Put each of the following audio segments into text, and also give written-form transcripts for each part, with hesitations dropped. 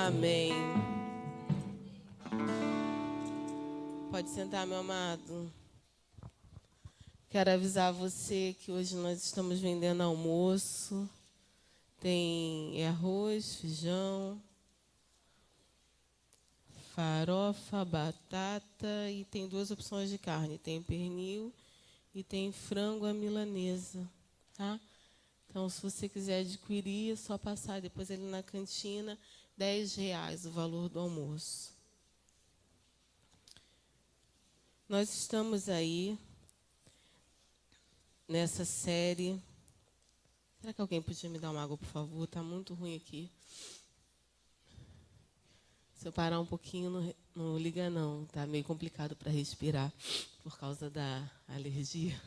Amém. Pode sentar, meu amado. Quero avisar você que hoje nós estamos vendendo almoço. Tem arroz, feijão, farofa, batata e tem 2 opções de carne. Tem pernil e tem frango à milanesa, tá? Então, se você quiser adquirir, é só passar depois ali na cantina, R$10 o valor do almoço. Nós estamos aí nessa série. Será que alguém podia me dar uma água, por favor? Está muito ruim aqui. Se eu parar um pouquinho, não liga não. Está meio complicado para respirar por causa da alergia.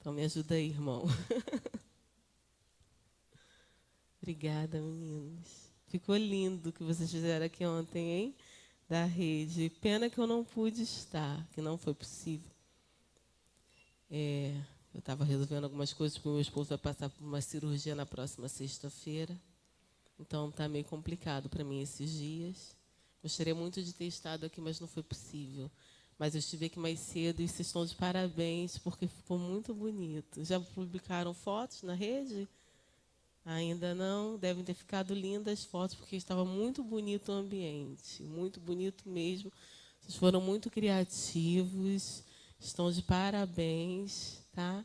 Então me ajuda aí, irmão. Obrigada, meninos. Ficou lindo o que vocês fizeram aqui ontem, hein? Da rede. Pena que eu não pude estar, que não foi possível. Eu estava resolvendo algumas coisas, porque meu esposo vai passar por uma cirurgia na próxima sexta-feira. Então, está meio complicado para mim esses dias. Gostaria muito de ter estado aqui, mas não foi possível. Mas eu estive aqui mais cedo e vocês estão de parabéns, porque ficou muito bonito. Já publicaram fotos na rede? Ainda não? Devem ter ficado lindas as fotos, porque estava muito bonito o ambiente. Muito bonito mesmo. Vocês foram muito criativos. Estão de parabéns, tá?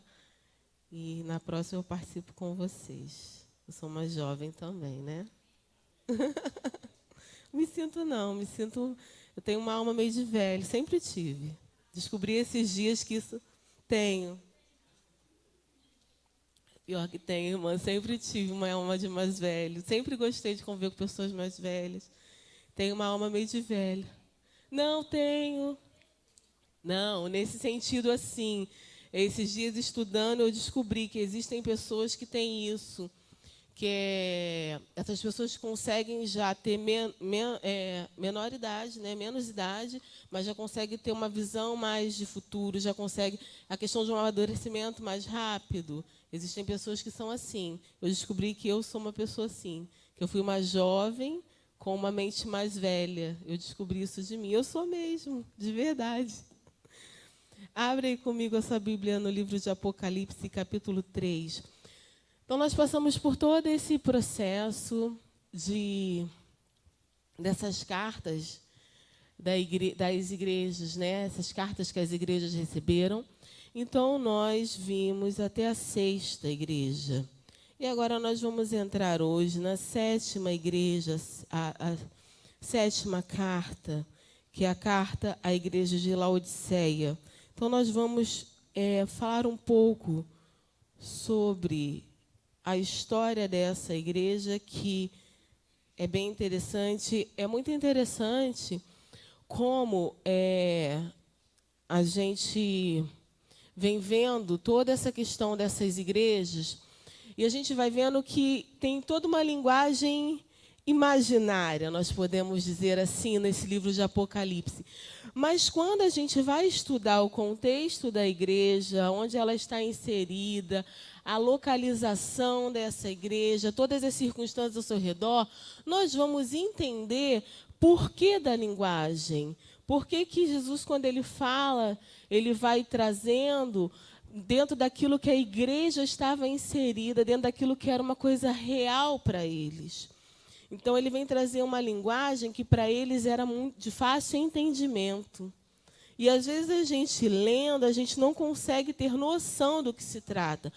E na próxima eu participo com vocês. Eu sou mais jovem também, né? Me sinto... Eu tenho uma alma meio de velho, sempre tive. Descobri esses dias que isso tenho. Pior que tenho, irmã, sempre tive uma alma de mais velho. Sempre gostei de conviver com pessoas mais velhas. Tenho uma alma meio de velho. Não tenho. Não, nesse sentido assim. Esses dias estudando, eu descobri que existem pessoas que têm isso. Essas pessoas conseguem já ter menor idade, né, menos idade, mas já conseguem ter uma visão mais de futuro, já conseguem a questão de um amadurecimento mais rápido. Existem pessoas que são assim. Eu descobri que eu sou uma pessoa assim, que eu fui uma jovem com uma mente mais velha. Eu descobri isso de mim. Eu sou mesmo, de verdade. Abre aí comigo essa Bíblia no livro de Apocalipse, capítulo 3. Então, nós passamos por todo esse processo dessas cartas das igrejas, né? Essas cartas que as igrejas receberam. Então, nós vimos até a 6ª igreja. E agora nós vamos entrar hoje na 7ª igreja, a 7ª carta, que é a carta à igreja de Laodiceia. Então, nós vamos falar um pouco sobre a história dessa igreja, que é bem interessante. É muito interessante como a gente vem vendo toda essa questão dessas igrejas, e a gente vai vendo que tem toda uma linguagem imaginária, nós podemos dizer assim, nesse livro de Apocalipse. Mas quando a gente vai estudar o contexto da igreja, onde ela está inserida, a localização dessa igreja, todas as circunstâncias ao seu redor, nós vamos entender por que da linguagem. Por que Jesus, quando ele fala, ele vai trazendo dentro daquilo que a igreja estava inserida, dentro daquilo que era uma coisa real para eles. Então, ele vem trazer uma linguagem que para eles era muito de fácil entendimento. E, às vezes, a gente lendo, a gente não consegue ter noção do que se trata.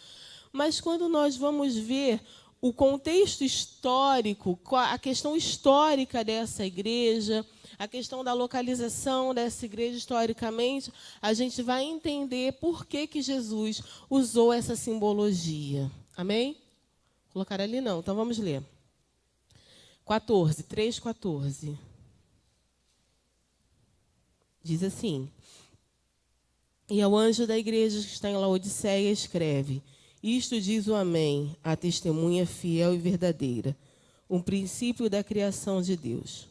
Mas, quando nós vamos ver o contexto histórico, a questão histórica dessa igreja, a questão da localização dessa igreja historicamente, a gente vai entender por que Jesus usou essa simbologia. Amém? Vou colocar ali não, então vamos ler. 3:14. Diz assim: E ao anjo da igreja que está em Laodiceia escreve: Isto diz o Amém, a testemunha fiel e verdadeira, um princípio da criação de Deus.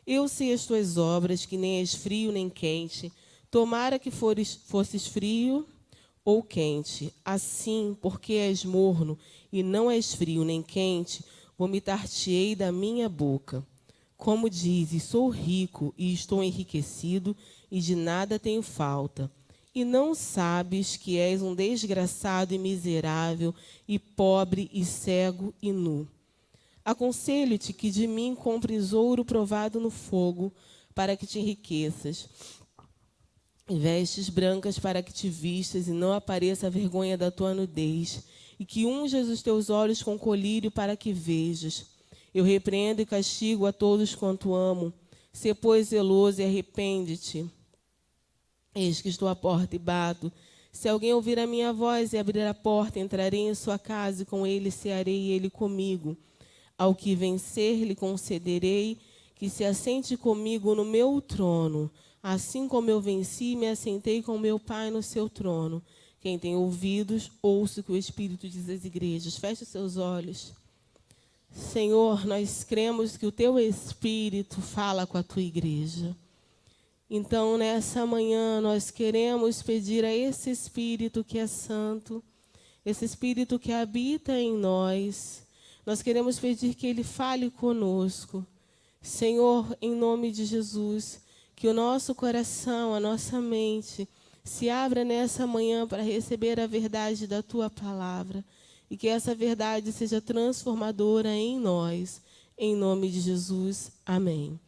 Eu sei as tuas obras, que nem és frio nem quente. Tomara que fosses frio ou quente. Assim, porque és morno e não és frio nem quente, vomitar-te-ei da minha boca. Como dizes, sou rico e estou enriquecido, e de nada tenho falta. E não sabes que és um desgraçado e miserável, e pobre, e cego, e nu. Aconselho-te que de mim compres ouro provado no fogo, para que te enriqueças, e vestes brancas para que te vistas, e não apareça a vergonha da tua nudez, e que unjas os teus olhos com colírio para que vejas. Eu repreendo e castigo a todos quanto amo. Sê, pois, zeloso e arrepende-te. Eis que estou à porta e bato. Se alguém ouvir a minha voz e abrir a porta, entrarei em sua casa, e com ele cearei e ele comigo. Ao que vencer, lhe concederei que se assente comigo no meu trono, assim como eu venci e me assentei com meu Pai no seu trono. Quem tem ouvidos, ouça o que o Espírito diz às igrejas. Feche os seus olhos. Senhor, nós cremos que o teu Espírito fala com a tua igreja. Então, nessa manhã, nós queremos pedir a esse Espírito que é santo, esse Espírito que habita em nós, nós queremos pedir que ele fale conosco. Senhor, em nome de Jesus, que o nosso coração, a nossa mente, se abra nessa manhã para receber a verdade da tua palavra. E que essa verdade seja transformadora em nós. Em nome de Jesus. Amém.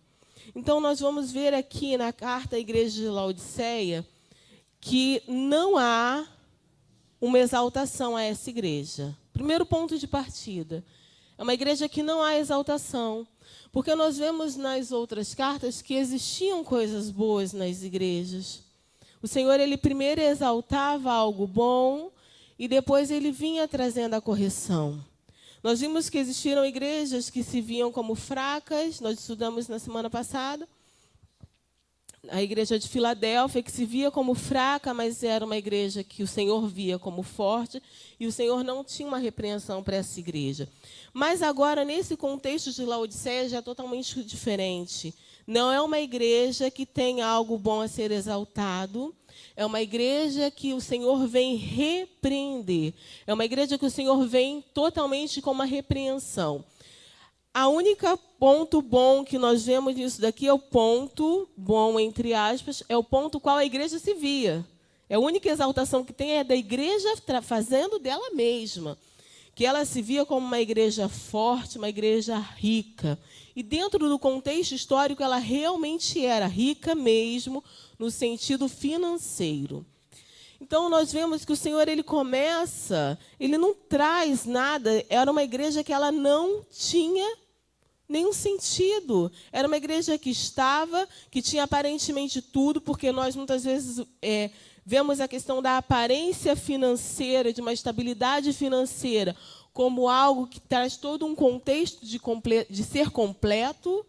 Então, nós vamos ver aqui na carta à igreja de Laodiceia que não há uma exaltação a essa igreja. Primeiro ponto de partida. É uma igreja que não há exaltação. Porque nós vemos nas outras cartas que existiam coisas boas nas igrejas. O Senhor, ele primeiro exaltava algo bom, e depois ele vinha trazendo a correção. Nós vimos que existiram igrejas que se viam como fracas, nós estudamos na semana passada. A igreja de Filadélfia, que se via como fraca, mas era uma igreja que o Senhor via como forte, e o Senhor não tinha uma repreensão para essa igreja. Mas agora, nesse contexto de Laodiceia, já é totalmente diferente. Não é uma igreja que tem algo bom a ser exaltado, é uma igreja que o Senhor vem repreender. É uma igreja que o Senhor vem totalmente com uma repreensão. A única ponto bom que nós vemos nisso daqui é o ponto bom, entre aspas, é o ponto qual a igreja se via. É a única exaltação que tem é da igreja fazendo dela mesma. Que ela se via como uma igreja forte, uma igreja rica. E dentro do contexto histórico, ela realmente era rica mesmo, no sentido financeiro. Então, nós vemos que o Senhor, ele começa, ele não traz nada, era uma igreja que ela não tinha nenhum sentido. Era uma igreja que estava, que tinha aparentemente tudo, porque nós muitas vezes vemos a questão da aparência financeira, de uma estabilidade financeira, como algo que traz todo um contexto de ser completo,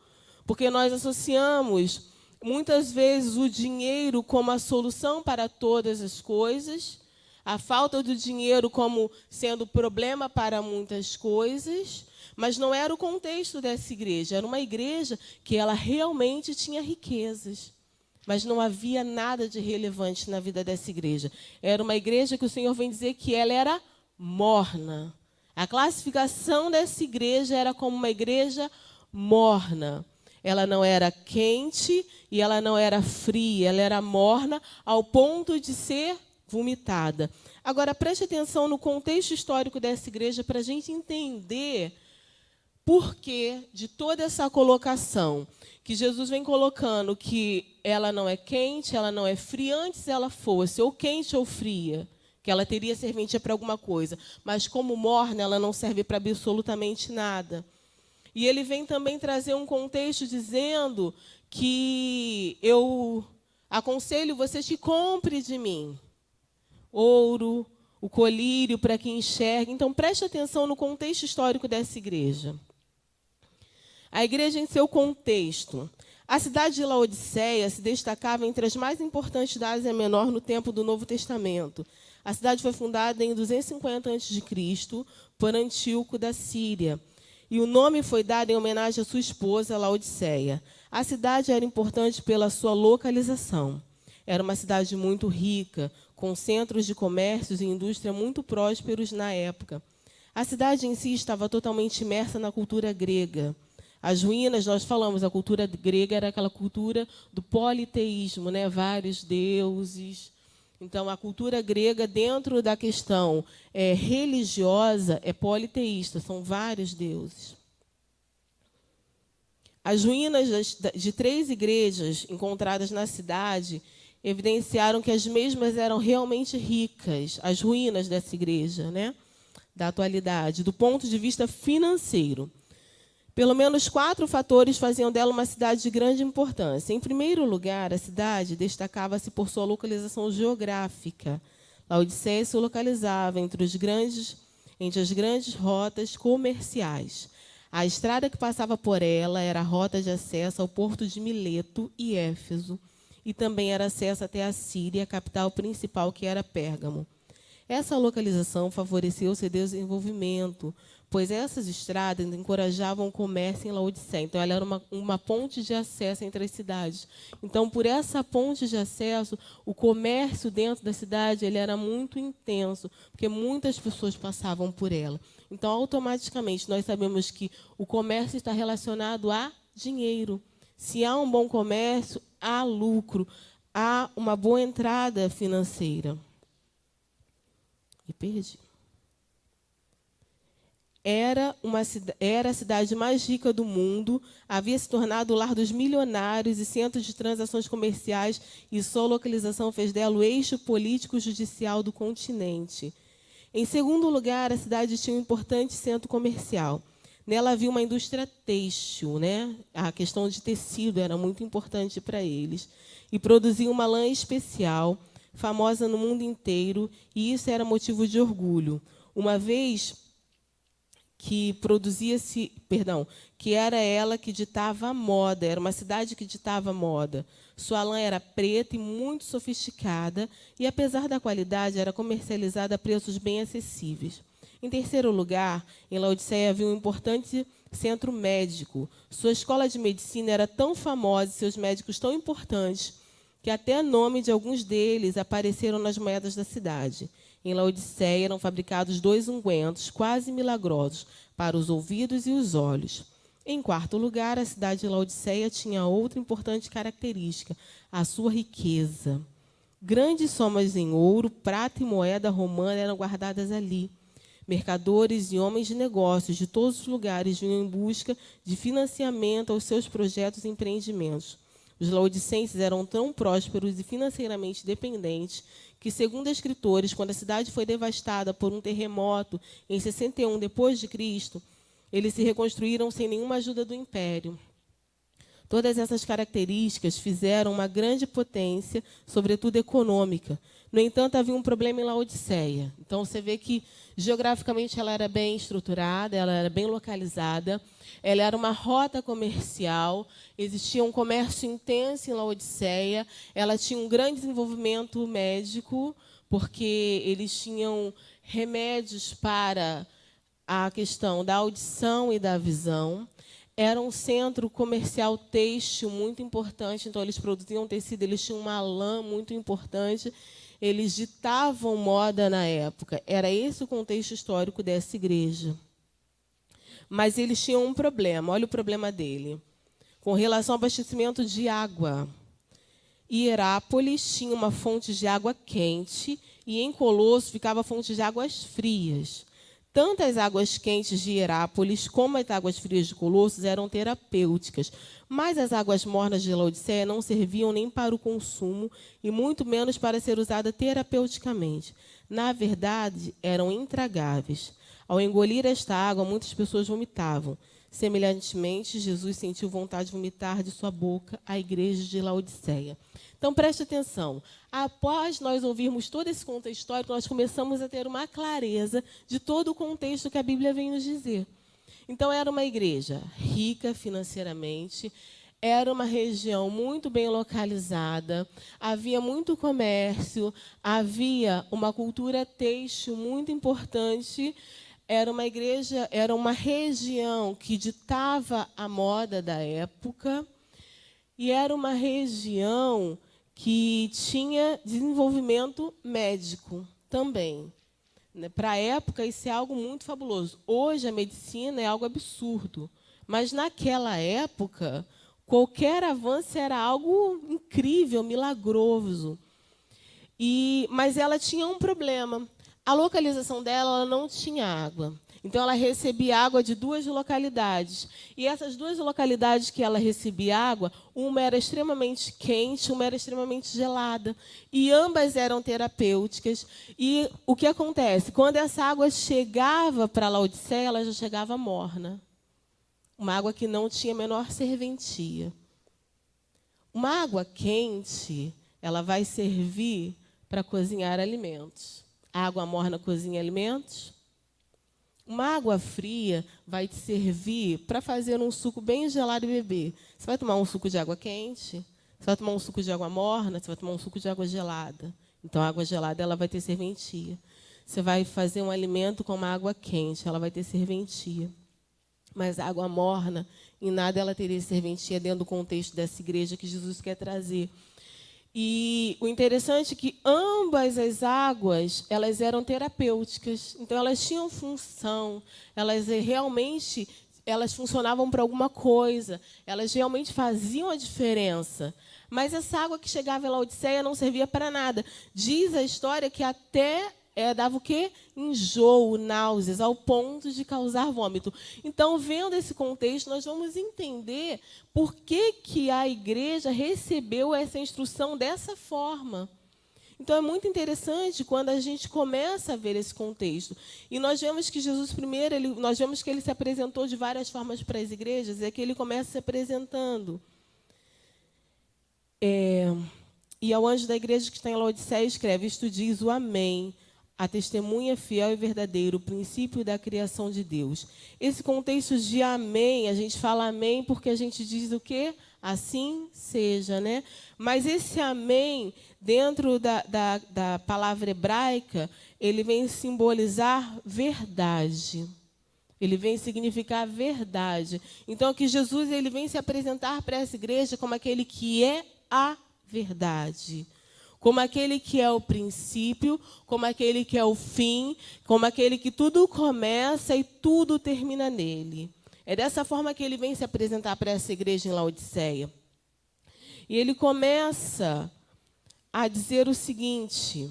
porque nós associamos muitas vezes o dinheiro como a solução para todas as coisas, a falta do dinheiro como sendo problema para muitas coisas, mas não era o contexto dessa igreja. Era uma igreja que ela realmente tinha riquezas, mas não havia nada de relevante na vida dessa igreja. Era uma igreja que o Senhor vem dizer que ela era morna. A classificação dessa igreja era como uma igreja morna. Ela não era quente e ela não era fria, ela era morna ao ponto de ser vomitada. Agora, preste atenção no contexto histórico dessa igreja para a gente entender por que de toda essa colocação que Jesus vem colocando que ela não é quente, ela não é fria, antes ela fosse ou quente ou fria, que ela teria serventia para alguma coisa, mas como morna, ela não serve para absolutamente nada. E ele vem também trazer um contexto dizendo que eu aconselho vocês que comprem de mim ouro, o colírio para que enxergue. Então, preste atenção no contexto histórico dessa igreja. A igreja em seu contexto. A cidade de Laodiceia se destacava entre as mais importantes da Ásia Menor no tempo do Novo Testamento. A cidade foi fundada em 250 a.C. por Antíoco da Síria. E o nome foi dado em homenagem à sua esposa, Laodiceia. A cidade era importante pela sua localização. Era uma cidade muito rica, com centros de comércios e indústria muito prósperos na época. A cidade em si estava totalmente imersa na cultura grega. As ruínas, nós falamos, a cultura grega era aquela cultura do politeísmo, né? Vários deuses. Então, a cultura grega, dentro da questão religiosa, é politeísta, são vários deuses. As ruínas de 3 igrejas encontradas na cidade evidenciaram que as mesmas eram realmente ricas, as ruínas dessa igreja, né? Da atualidade, do ponto de vista financeiro. Pelo menos 4 fatores faziam dela uma cidade de grande importância. Em primeiro lugar, a cidade destacava-se por sua localização geográfica. Laodiceia se localizava entre as grandes rotas comerciais. A estrada que passava por ela era a rota de acesso ao porto de Mileto e Éfeso, e também era acesso até a Síria, a capital principal, que era Pérgamo. Essa localização favoreceu seu desenvolvimento, pois essas estradas encorajavam o comércio em Laodiceia. Então, ela era uma ponte de acesso entre as cidades. Então, por essa ponte de acesso, o comércio dentro da cidade ele era muito intenso, porque muitas pessoas passavam por ela. Então, automaticamente, nós sabemos que o comércio está relacionado a dinheiro. Se há um bom comércio, há lucro, há uma boa entrada financeira. E perdi. Era a cidade mais rica do mundo, havia se tornado o lar dos milionários e centros de transações comerciais, e sua localização fez dela o eixo político-judicial do continente. Em segundo lugar, a cidade tinha um importante centro comercial. Nela havia uma indústria têxtil, né? A questão de tecido era muito importante para eles, e produzia uma lã especial, famosa no mundo inteiro, e isso era motivo de orgulho, uma vez que que era ela que ditava a moda, era uma cidade que ditava a moda. Sua lã era preta e muito sofisticada, e, apesar da qualidade, era comercializada a preços bem acessíveis. Em terceiro lugar, em Laodiceia havia um importante centro médico. Sua escola de medicina era tão famosa e seus médicos tão importantes que até o nome de alguns deles apareceram nas moedas da cidade. Em Laodiceia eram fabricados 2 ungüentos quase milagrosos para os ouvidos e os olhos. Em quarto lugar, a cidade de Laodiceia tinha outra importante característica, a sua riqueza. Grandes somas em ouro, prata e moeda romana eram guardadas ali. Mercadores e homens de negócios de todos os lugares vinham em busca de financiamento aos seus projetos e empreendimentos. Os laodicenses eram tão prósperos e financeiramente dependentes que, segundo escritores, quando a cidade foi devastada por um terremoto em 61 d.C., eles se reconstruíram sem nenhuma ajuda do império. Todas essas características fizeram uma grande potência, sobretudo econômica. No entanto, havia um problema em Laodiceia. Então, você vê que, geograficamente, ela era bem estruturada, ela era bem localizada, ela era uma rota comercial, existia um comércio intenso em Laodiceia, ela tinha um grande desenvolvimento médico, porque eles tinham remédios para a questão da audição e da visão. Era um centro comercial têxtil muito importante, então eles produziam tecido, eles tinham uma lã muito importante, eles ditavam moda na época. Era esse o contexto histórico dessa igreja. Mas eles tinham um problema, olha o problema dele, com relação ao abastecimento de água. Hierápolis tinha uma fonte de água quente e em Colosso ficava a fonte de águas frias. Tanto as águas quentes de Hierápolis como as águas frias de Colossos eram terapêuticas, mas as águas mornas de Laodiceia não serviam nem para o consumo e muito menos para ser usada terapeuticamente. Na verdade, eram intragáveis. Ao engolir esta água, muitas pessoas vomitavam. Semelhantemente, Jesus sentiu vontade de vomitar de sua boca a igreja de Laodiceia. Então, preste atenção. Após nós ouvirmos todo esse contexto histórico, nós começamos a ter uma clareza de todo o contexto que a Bíblia vem nos dizer. Então, era uma igreja rica financeiramente, era uma região muito bem localizada, havia muito comércio, havia uma cultura têxtil muito importante. Era uma igreja, era uma região que ditava a moda da época e era uma região que tinha desenvolvimento médico também. Para a época, isso é algo muito fabuloso. Hoje, a medicina é algo absurdo. Mas, naquela época, qualquer avanço era algo incrível, milagroso. Mas ela tinha um problema. A localização dela, ela não tinha água. Então, ela recebia água de 2 localidades. E essas 2 localidades que ela recebia água, uma era extremamente quente, uma era extremamente gelada. E ambas eram terapêuticas. E o que acontece? Quando essa água chegava para Laodiceia, ela já chegava morna. Uma água que não tinha a menor serventia. Uma água quente, ela vai servir para cozinhar alimentos. A água morna cozinha alimentos. Uma água fria vai te servir para fazer um suco bem gelado e beber. Você vai tomar um suco de água quente, você vai tomar um suco de água morna, você vai tomar um suco de água gelada. Então, a água gelada ela vai ter serventia. Você vai fazer um alimento com uma água quente, ela vai ter serventia. Mas a água morna, em nada ela teria serventia dentro do contexto dessa igreja que Jesus quer trazer. E o interessante é que ambas as águas, elas eram terapêuticas. Então, elas tinham função, elas funcionavam para alguma coisa, elas realmente faziam a diferença. Mas essa água que chegava em Laodiceia não servia para nada. Diz a história que até dava o quê? Enjoo, náuseas, ao ponto de causar vômito. Então, vendo esse contexto, nós vamos entender por que a igreja recebeu essa instrução dessa forma. Então, é muito interessante quando a gente começa a ver esse contexto. E nós vemos que Jesus, primeiro, nós vemos que ele se apresentou de várias formas para as igrejas, é que ele começa se apresentando. E ao anjo da igreja que está em Laodiceia escreve: isto diz o Amém, a testemunha fiel e verdadeira, o princípio da criação de Deus. Esse contexto de amém, a gente fala amém porque a gente diz o quê? Assim seja, né? Mas esse amém, dentro da palavra hebraica, ele vem simbolizar verdade. Ele vem significar verdade. Então, aqui Jesus ele vem se apresentar para essa igreja como aquele que é a verdade. Como aquele que é o princípio, como aquele que é o fim, como aquele que tudo começa e tudo termina nele. É dessa forma que ele vem se apresentar para essa igreja em Laodiceia. E ele começa a dizer o seguinte: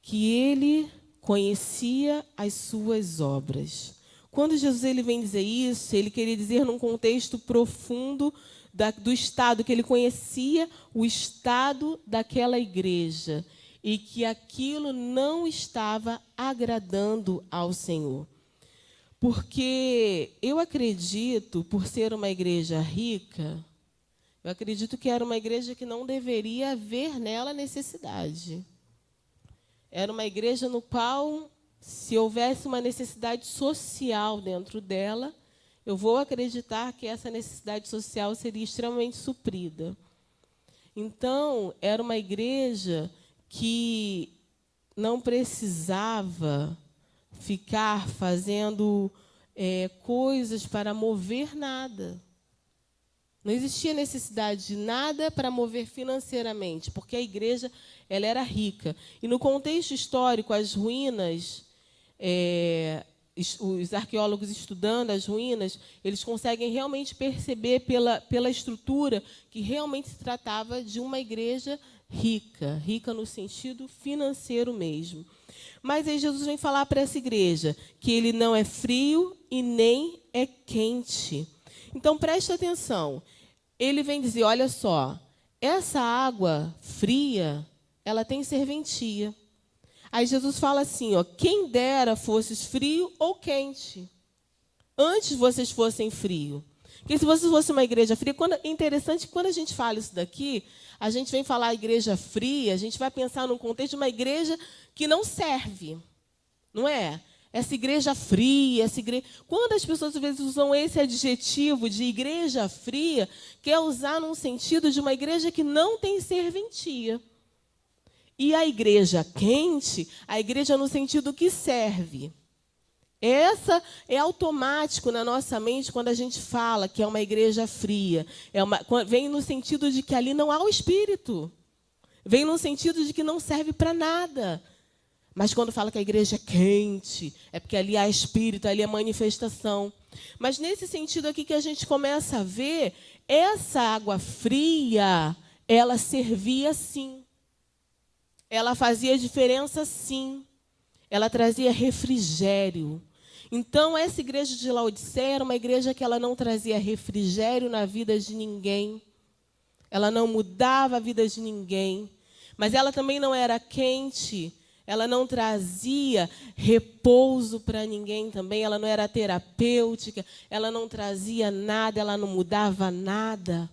que ele conhecia as suas obras. Quando Jesus ele vem dizer isso, ele queria dizer num contexto profundo do estado, que ele conhecia o estado daquela igreja e que aquilo não estava agradando ao Senhor. Porque eu acredito, por ser uma igreja rica, eu acredito que era uma igreja que não deveria haver nela necessidade. Era uma igreja no qual, se houvesse uma necessidade social dentro dela, eu vou acreditar que essa necessidade social seria extremamente suprida. Então, era uma igreja que não precisava ficar fazendo coisas para mover nada. Não existia necessidade de nada para mover financeiramente, porque a igreja ela era rica. E no contexto histórico, as ruínas, os arqueólogos estudando as ruínas, eles conseguem realmente perceber pela estrutura que realmente se tratava de uma igreja rica, rica no sentido financeiro mesmo. Mas aí Jesus vem falar para essa igreja que ele não é frio e nem é quente. Então, preste atenção. Ele vem dizer, olha só, essa água fria, ela tem serventia. Aí Jesus fala assim, ó, quem dera fosses frio ou quente. Antes vocês fossem frio. Porque se vocês fossem uma igreja fria, é interessante que quando a gente fala isso daqui, a gente vem falar igreja fria, a gente vai pensar num contexto de uma igreja que não serve. Não é? Essa igreja fria, Quando as pessoas às vezes usam esse adjetivo de igreja fria, quer usar num sentido de uma igreja que não tem serventia. E a igreja quente, a igreja no sentido que serve. Essa é automático na nossa mente quando a gente fala que é uma igreja fria. Vem no sentido de que ali não há o Espírito. Vem no sentido de que não serve para nada. Mas quando fala que a igreja é quente, é porque ali há espírito, ali há manifestação. Mas nesse sentido aqui que a gente começa a ver, essa água fria, ela servia sim. Ela fazia diferença sim. Ela trazia refrigério. Então, essa igreja de Laodiceia era uma igreja que ela não trazia refrigério na vida de ninguém. Ela não mudava a vida de ninguém. Mas ela também não era quente. Ela não trazia repouso para ninguém também, ela não era terapêutica, ela não trazia nada, ela não mudava nada.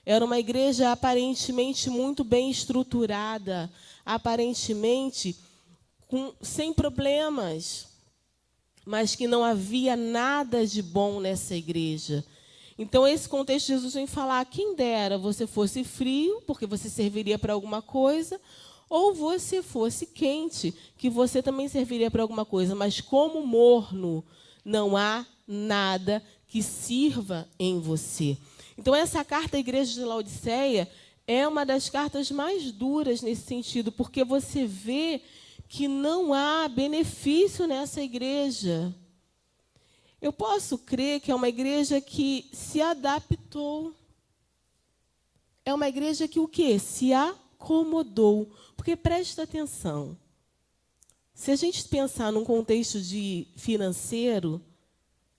Era uma igreja aparentemente muito bem estruturada, aparentemente sem problemas, mas que não havia nada de bom nessa igreja. Então, esse contexto, Jesus vem falar, quem dera você fosse frio, porque você serviria para alguma coisa, ou você fosse quente, que você também serviria para alguma coisa. Mas como morno, não há nada que sirva em você. Então, essa carta à igreja de Laodiceia é uma das cartas mais duras nesse sentido, porque você vê que não há benefício nessa igreja. Eu posso crer que é uma igreja que se adaptou. É uma igreja que o quê? Se acomodou. Porque presta atenção, se a gente pensar num contexto de financeiro,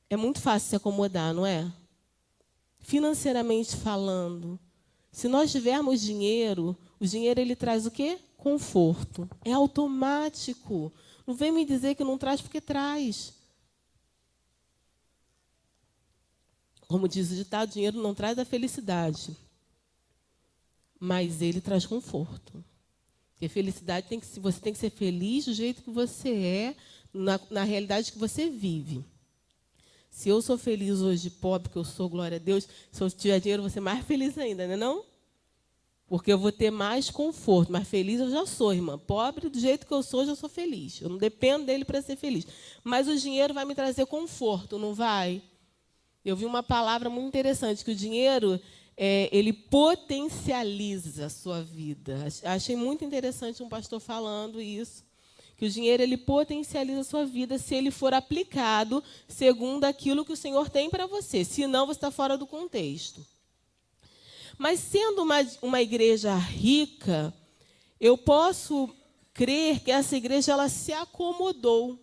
é muito fácil se acomodar, não é? Financeiramente falando, se nós tivermos dinheiro, o dinheiro ele traz o quê? Conforto. É automático. Não vem me dizer que não traz, porque traz. Como diz o ditado, dinheiro não traz a felicidade, mas ele traz conforto. Porque felicidade você tem que ser feliz do jeito que você é, na realidade que você vive. Se eu sou feliz hoje, pobre, que eu sou, glória a Deus, se eu tiver dinheiro, eu vou ser mais feliz ainda, não é não? Porque eu vou ter mais conforto, mas feliz eu já sou, irmã. Pobre, do jeito que eu sou, eu já sou feliz. Eu não dependo dele para ser feliz. Mas o dinheiro vai me trazer conforto, não vai? Eu vi uma palavra muito interessante, que o dinheiro... ele potencializa a sua vida. Achei muito interessante um pastor falando isso, que o dinheiro ele potencializa a sua vida se ele for aplicado segundo aquilo que o Senhor tem para você. Senão, você está fora do contexto. Mas, sendo uma igreja rica, eu posso crer que essa igreja ela se acomodou,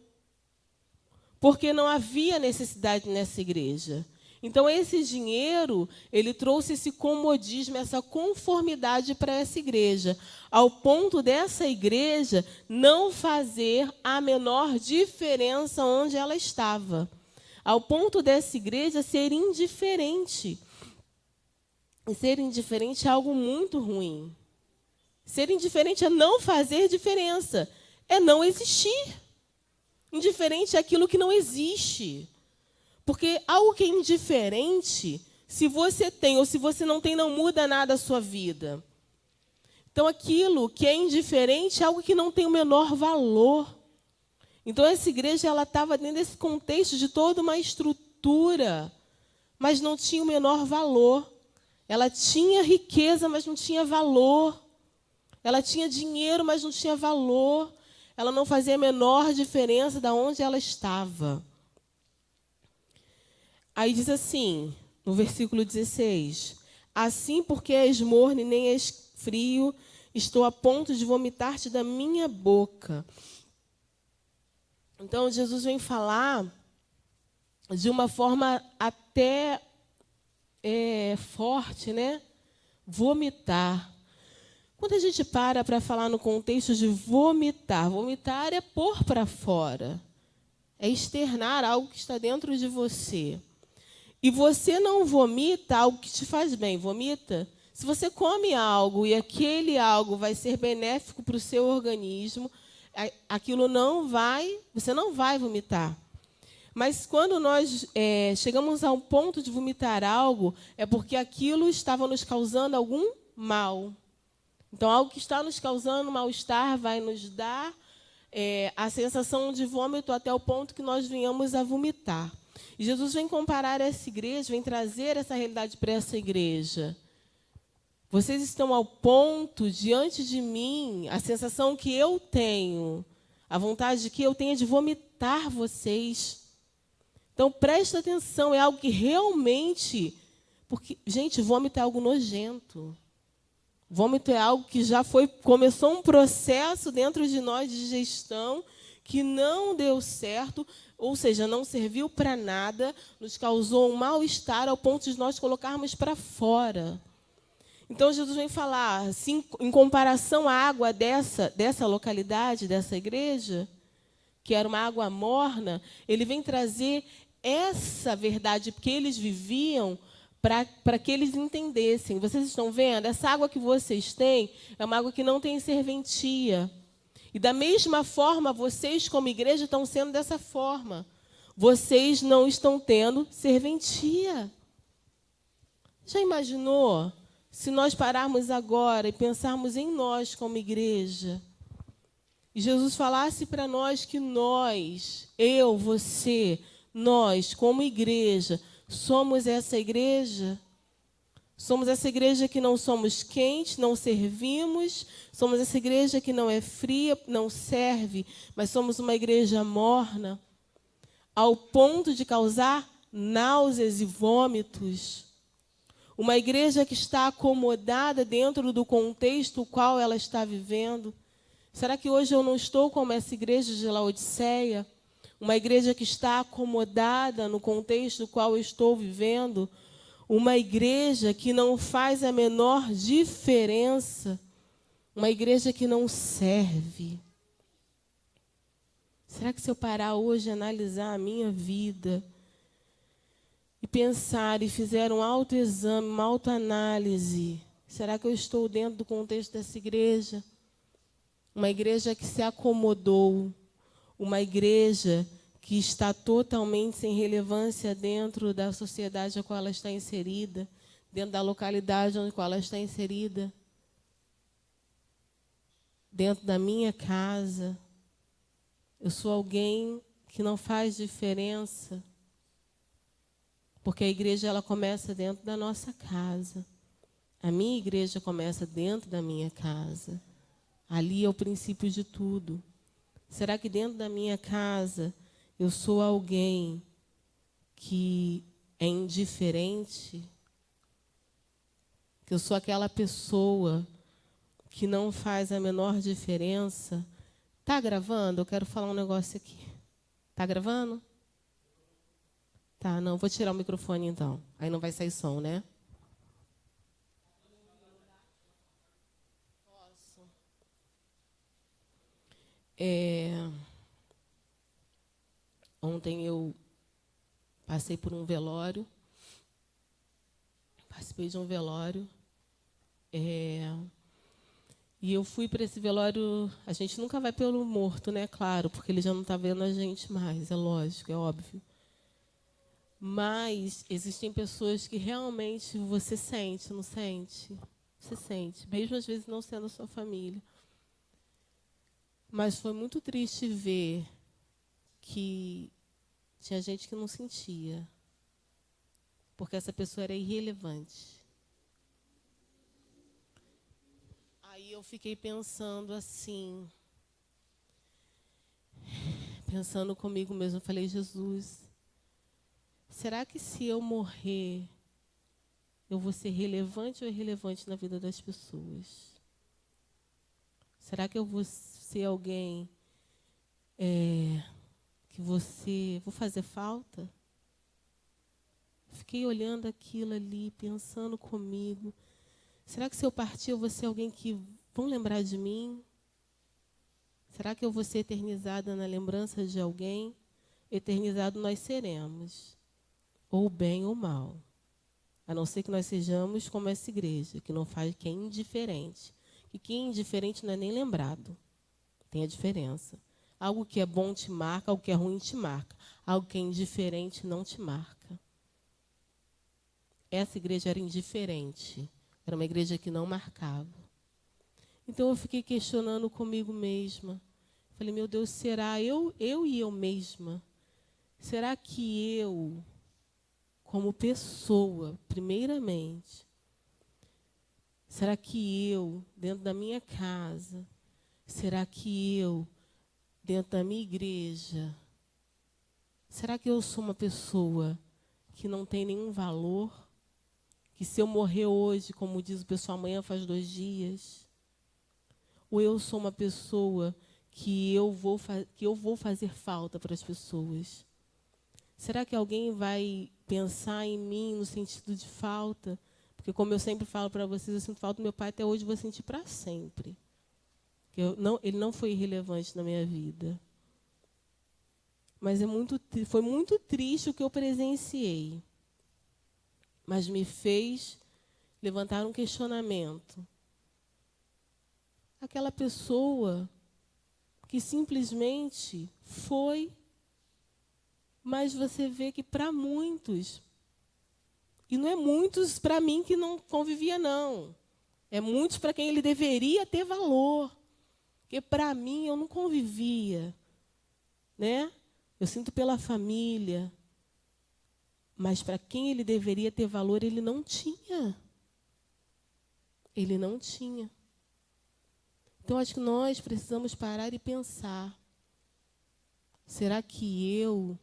porque não havia necessidade nessa igreja. Então, esse dinheiro, ele trouxe esse comodismo, essa conformidade para essa igreja, ao ponto dessa igreja não fazer a menor diferença onde ela estava. Ao ponto dessa igreja ser indiferente. E ser indiferente é algo muito ruim. Ser indiferente é não fazer diferença, é não existir. Indiferente é aquilo que não existe. Porque algo que é indiferente, se você tem ou se você não tem, não muda nada a sua vida. Então, aquilo que é indiferente é algo que não tem o menor valor. Então, essa igreja ela estava dentro desse contexto de toda uma estrutura, mas não tinha o menor valor. Ela tinha riqueza, mas não tinha valor. Ela tinha dinheiro, mas não tinha valor. Ela não fazia a menor diferença de onde ela estava. Aí diz assim, no versículo 16, assim porque és morno e nem és frio, estou a ponto de vomitar-te da minha boca. Então, Jesus vem falar de uma forma até forte, né? Vomitar. Quando a gente para falar no contexto de vomitar, vomitar é pôr para fora, é externar algo que está dentro de você. E você não vomita algo que te faz bem, vomita. Se você come algo e aquele algo vai ser benéfico para o seu organismo, aquilo você não vai vomitar. Mas quando nós chegamos a um ponto de vomitar algo, é porque aquilo estava nos causando algum mal. Então, algo que está nos causando mal-estar vai nos dar a sensação de vômito até o ponto que nós venhamos a vomitar. E Jesus vem comparar essa igreja, vem trazer essa realidade para essa igreja. Vocês estão ao ponto, diante de mim, a sensação que eu tenho, a vontade que eu tenho é de vomitar vocês. Então, presta atenção, é algo que realmente... Porque, gente, vômito é algo nojento. Vômito é algo que começou um processo dentro de nós de digestão que não deu certo, ou seja, não serviu para nada, nos causou um mal-estar ao ponto de nós colocarmos para fora. Então, Jesus vem falar, assim, em comparação à água dessa localidade, dessa igreja, que era uma água morna, ele vem trazer essa verdade que eles viviam para que eles entendessem. Vocês estão vendo? Essa água que vocês têm é uma água que não tem serventia. E da mesma forma, vocês como igreja estão sendo dessa forma. Vocês não estão tendo serventia. Já imaginou se nós pararmos agora e pensarmos em nós como igreja? E Jesus falasse para nós que nós, eu, você, nós como igreja, somos essa igreja? Somos essa igreja que não somos quentes, não servimos. Somos essa igreja que não é fria, não serve, mas somos uma igreja morna, ao ponto de causar náuseas e vômitos. Uma igreja que está acomodada dentro do contexto no qual ela está vivendo. Será que hoje eu não estou como essa igreja de Laodiceia? Uma igreja que está acomodada no contexto no qual eu estou vivendo? Uma igreja que não faz a menor diferença. Uma igreja que não serve. Será que se eu parar hoje e analisar a minha vida e pensar e fizer um autoexame, uma autoanálise, será que eu estou dentro do contexto dessa igreja? Uma igreja que se acomodou, uma igreja que está totalmente sem relevância dentro da sociedade a qual ela está inserida, dentro da localidade onde ela está inserida, dentro da minha casa. Eu sou alguém que não faz diferença, porque a igreja ela começa dentro da nossa casa. A minha igreja começa dentro da minha casa. Ali é o princípio de tudo. Será que dentro da minha casa eu sou alguém que é indiferente? Que eu sou aquela pessoa que não faz a menor diferença? Está gravando? Eu quero falar um negócio aqui. Está gravando? Tá, não, vou tirar o microfone então. Aí não vai sair som, né? Posso. Ontem eu passei por um velório. Participei de um velório. E eu fui para esse velório. A gente nunca vai pelo morto, né? Claro, porque ele já não está vendo a gente mais, é lógico, é óbvio. Mas existem pessoas que realmente você sente, não sente? Você sente, mesmo às vezes não sendo a sua família. Mas foi muito triste ver que tinha gente que não sentia, porque essa pessoa era irrelevante. Aí eu fiquei pensando assim, pensando comigo mesmo, eu falei, Jesus, será que se eu morrer, eu vou ser relevante ou irrelevante na vida das pessoas? Será que eu vou ser alguém que vou fazer falta? Fiquei olhando aquilo ali, pensando comigo. Será que se eu partir eu vou ser alguém que vão lembrar de mim? Será que eu vou ser eternizada na lembrança de alguém? Eternizado nós seremos, ou bem ou mal. A não ser que nós sejamos como essa igreja, que não faz, que é indiferente. E quem é indiferente não é nem lembrado. Tem a diferença. Algo que é bom te marca, algo que é ruim te marca. Algo que é indiferente não te marca. Essa igreja era indiferente. Era uma igreja que não marcava. Então eu fiquei questionando comigo mesma. Falei, meu Deus, será eu e eu mesma? Será que eu, como pessoa, primeiramente, Será que eu, dentro da minha casa, será que eu, dentro da minha igreja, será que eu sou uma pessoa que não tem nenhum valor? Que se eu morrer hoje, como diz o pessoal, amanhã faz 2 dias? Ou eu sou uma pessoa que eu vou fazer falta para as pessoas? Será que alguém vai pensar em mim no sentido de falta? Porque, como eu sempre falo para vocês, eu sinto falta do meu pai, até hoje vou sentir para sempre. Ele não foi irrelevante na minha vida. Mas foi muito triste o que eu presenciei. Mas me fez levantar um questionamento. Aquela pessoa que simplesmente foi, mas você vê que para muitos, e não é muitos para mim que não convivia, não. É muitos para quem ele deveria ter valor. Porque para mim eu não convivia, né? Eu sinto pela família, mas para quem ele deveria ter valor, ele não tinha. Ele não tinha. Então, acho que nós precisamos parar e pensar. Será que eu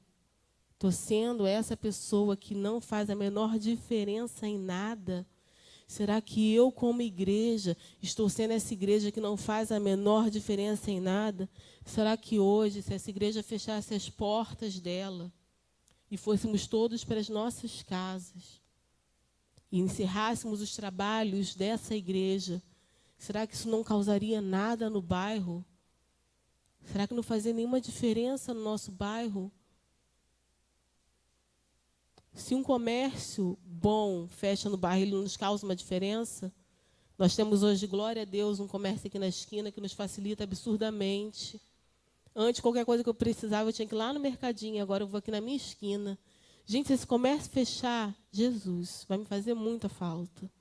estou sendo essa pessoa que não faz a menor diferença em nada? Será que eu, como igreja, estou sendo essa igreja que não faz a menor diferença em nada? Será que hoje, se essa igreja fechasse as portas dela e fôssemos todos para as nossas casas e encerrássemos os trabalhos dessa igreja, será que isso não causaria nada no bairro? Será que não fazia nenhuma diferença no nosso bairro? Se um comércio bom fecha no bairro, ele não nos causa uma diferença? Nós temos hoje, glória a Deus, um comércio aqui na esquina que nos facilita absurdamente. Antes, qualquer coisa que eu precisava, eu tinha que ir lá no mercadinho. Agora eu vou aqui na minha esquina. Gente, se esse comércio fechar, Jesus, vai me fazer muita falta.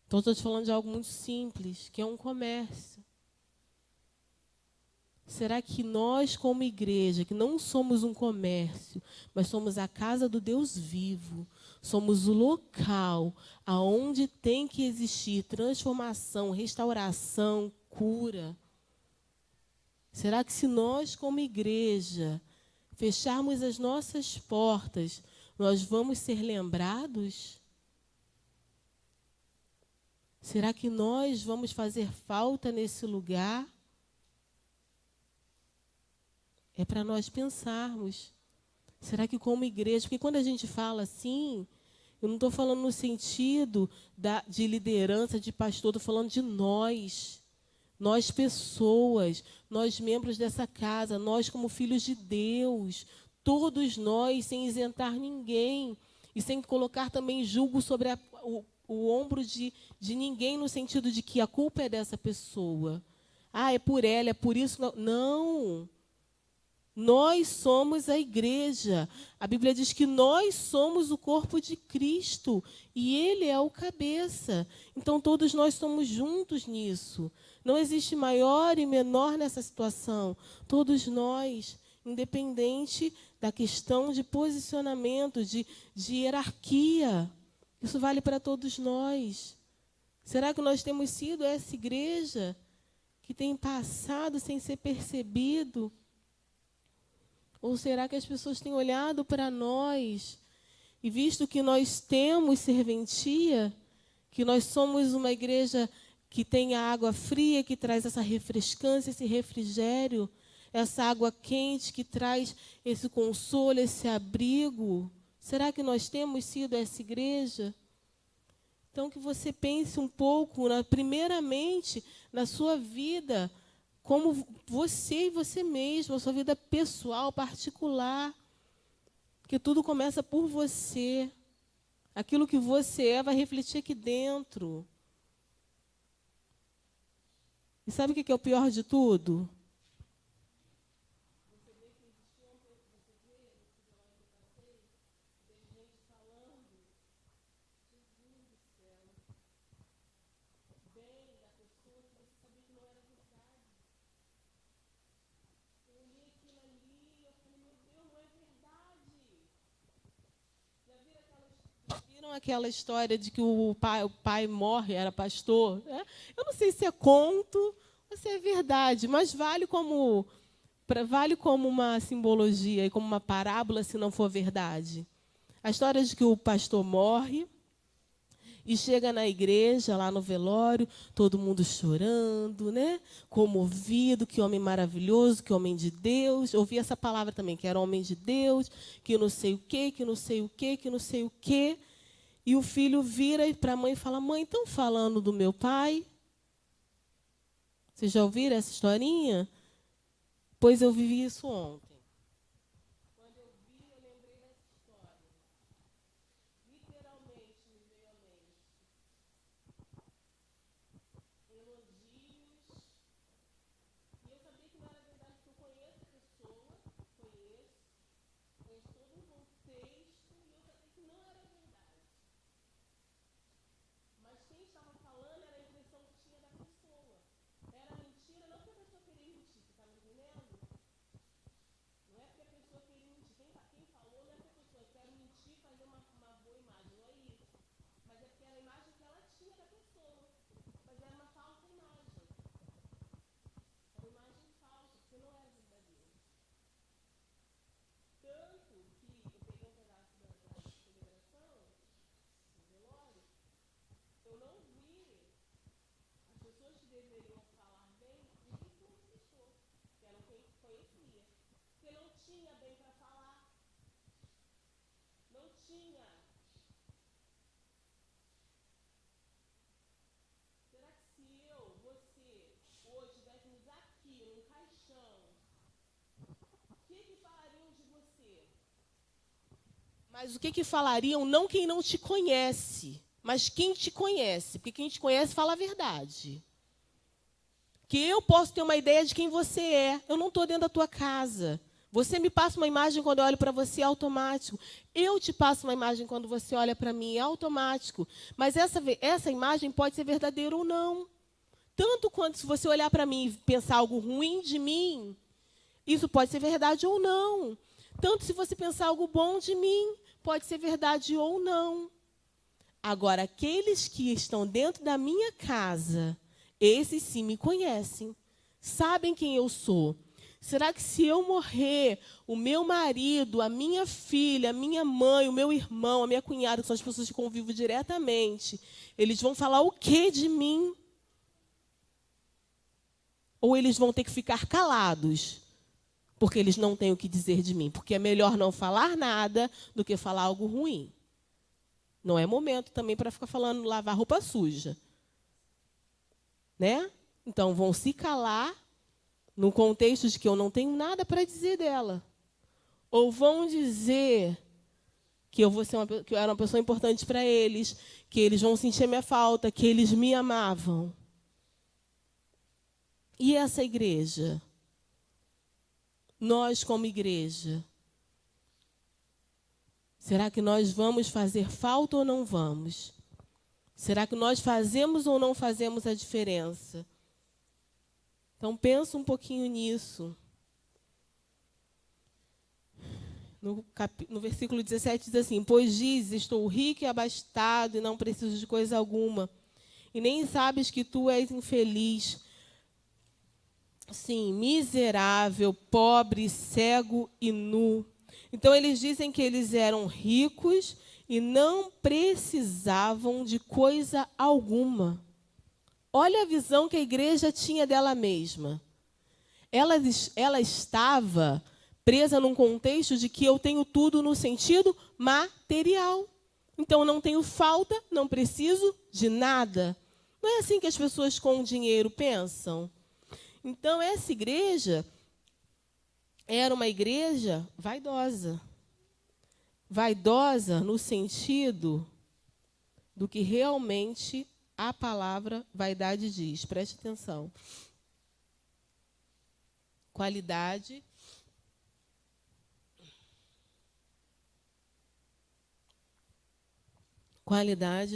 Então, estou te falando de algo muito simples, que é um comércio. Será que nós, como igreja, que não somos um comércio, mas somos a casa do Deus vivo, somos o local aonde tem que existir transformação, restauração, cura? Será que se nós, como igreja, fecharmos as nossas portas, nós vamos ser lembrados? Será que nós vamos fazer falta nesse lugar? É para nós pensarmos. Será que como igreja, porque quando a gente fala assim, eu não estou falando no sentido de liderança, de pastor, estou falando de nós. Nós pessoas, nós membros dessa casa, nós como filhos de Deus, todos nós, sem isentar ninguém e sem colocar também julgo sobre o ombro de ninguém, no sentido de que a culpa é dessa pessoa. Ah, é por ela, é por isso. Não. Nós somos a igreja. A Bíblia diz que nós somos o corpo de Cristo e Ele é o cabeça. Então, todos nós somos juntos nisso. Não existe maior e menor nessa situação. Todos nós, independente da questão de posicionamento, de hierarquia. Isso vale para todos nós. Será que nós temos sido essa igreja que tem passado sem ser percebido? Ou será que as pessoas têm olhado para nós e visto que nós temos serventia, que nós somos uma igreja que tem a água fria, que traz essa refrescância, esse refrigério, essa água quente que traz esse consolo, esse abrigo? Será que nós temos sido essa igreja? Então, que você pense um pouco, primeiramente, na sua vida, como você e você mesmo, a sua vida pessoal, particular. Porque tudo começa por você. Aquilo que você é vai refletir aqui dentro. E sabe o que é o pior de tudo? aquela história de que o pai morre, era pastor. Né? Eu não sei se é conto ou se é verdade, mas vale como uma simbologia e como uma parábola se não for verdade. A história de que o pastor morre e chega na igreja, lá no velório, todo mundo chorando, né? Comovido, que homem maravilhoso, que homem de Deus. Ouvi essa palavra também, que era homem de Deus, que não sei o quê, que não sei o quê, que não sei o quê. E o filho vira para a mãe e fala: mãe, estão falando do meu pai? Vocês já ouviram essa historinha? Pois eu vivi isso ontem. Quando eu vi, eu lembrei dessa história. Literalmente me veio à mente elogios. E eu sabia que não era verdade, porque eu conheço a pessoa, conheço todo um contexto, e eu sabia que não era verdade. Mas quem estava falando era a impressão que tinha da pessoa. Era mentira, não porque a pessoa queria mentir, você está me entendendo? Não é porque a pessoa queria mentir. Quem falou não é porque a pessoa quer mentir e fazer uma boa imagem, não é isso. Mas é porque era a imagem que ela tinha da pessoa. Mas era uma falsa imagem. Era uma imagem falsa, porque não era verdadeira. Tanto que eu peguei um pedaço da celebração, do velório, eu não vi as pessoas que deveriam falar bem, ninguém se manifestou, que eram quem conhecia. Porque não tinha bem para falar. Não tinha. Será que se eu, você, hoje estivéssemos aqui, num caixão, o que falariam de você? Mas o que falariam não quem não te conhece, mas quem te conhece. Porque quem te conhece fala a verdade. Que eu posso ter uma ideia de quem você é. Eu não estou dentro da tua casa. Você me passa uma imagem quando eu olho para você, é automático. Eu te passo uma imagem quando você olha para mim, é automático. Mas essa imagem pode ser verdadeira ou não. Tanto quanto se você olhar para mim e pensar algo ruim de mim, isso pode ser verdade ou não. Tanto se você pensar algo bom de mim, pode ser verdade ou não. Agora, aqueles que estão dentro da minha casa, esses sim me conhecem, sabem quem eu sou. Será que se eu morrer, o meu marido, a minha filha, a minha mãe, o meu irmão, a minha cunhada, que são as pessoas que convivo diretamente, eles vão falar o que de mim? Ou eles vão ter que ficar calados, porque eles não têm o que dizer de mim? Porque é melhor não falar nada do que falar algo ruim. Não é momento também para ficar falando lavar roupa suja. Né? Então, vão se calar no contexto de que eu não tenho nada para dizer dela. Ou vão dizer que que eu era uma pessoa importante para eles, que eles vão sentir a minha falta, que eles me amavam. E essa igreja? Nós, como igreja, será que nós vamos fazer falta ou não vamos? Será que nós fazemos ou não fazemos a diferença? Então, pensa um pouquinho nisso. No versículo 17 diz assim: pois dizes, estou rico e abastado e não preciso de coisa alguma. E nem sabes que tu és infeliz. Sim, miserável, pobre, cego e nu. Então, eles dizem que eles eram ricos e não precisavam de coisa alguma. Olha a visão que a igreja tinha dela mesma. Ela estava presa num contexto de que eu tenho tudo no sentido material. Então, eu não tenho falta, não preciso de nada. Não é assim que as pessoas com dinheiro pensam? Então, essa igreja era uma igreja vaidosa. Vaidosa no sentido do que realmente a palavra vaidade diz. Preste atenção. Qualidade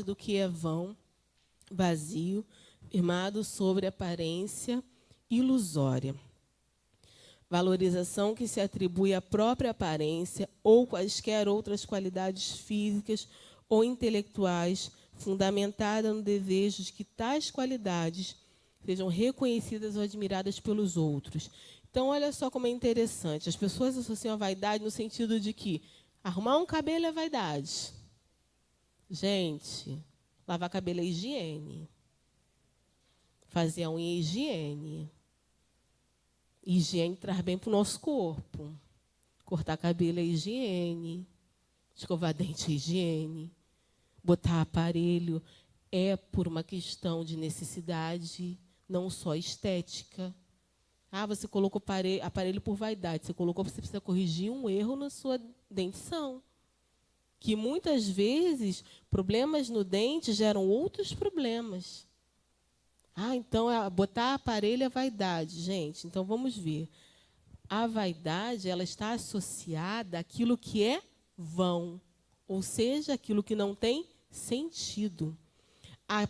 do que é vão, vazio, firmado sobre aparência ilusória. Valorização que se atribui à própria aparência ou quaisquer outras qualidades físicas ou intelectuais, fundamentada no desejo de que tais qualidades sejam reconhecidas ou admiradas pelos outros. Então, olha só como é interessante. As pessoas associam a vaidade no sentido de que arrumar um cabelo é vaidade. Gente, lavar cabelo é higiene. Fazer a unha é higiene. Higiene traz bem para o nosso corpo. Cortar cabelo é higiene. Escovar dente é higiene. Botar aparelho é por uma questão de necessidade, não só estética. Ah, você colocou aparelho por vaidade. Você colocou porque você precisa corrigir um erro na sua dentição. Que muitas vezes problemas no dente geram outros problemas. Ah, então botar aparelho é vaidade. Gente, então vamos ver. A vaidade, ela está associada àquilo que é vão, ou seja, aquilo que não tem sentido. A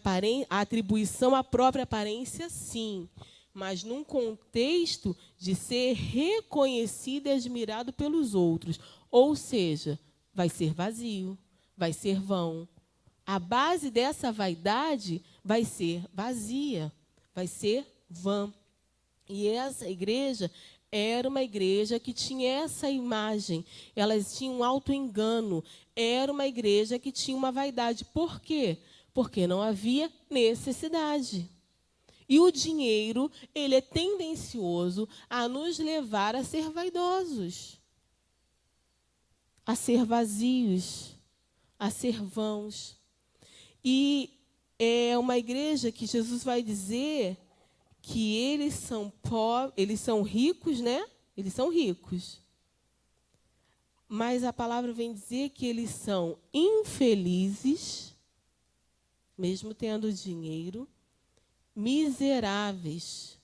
atribuição à própria aparência, sim, mas num contexto de ser reconhecido e admirado pelos outros. Ou seja, vai ser vazio, vai ser vão. A base dessa vaidade vai ser vazia, vai ser vã. E essa igreja era uma igreja que tinha essa imagem. Elas tinham um auto-engano. Era uma igreja que tinha uma vaidade. Por quê? Porque não havia necessidade. E o dinheiro, ele é tendencioso a nos levar a ser vaidosos, a ser vazios, a ser vãos. E é uma igreja que Jesus vai dizer que eles são ricos, né? Eles são ricos. Mas a palavra vem dizer que eles são infelizes, mesmo tendo dinheiro, miseráveis.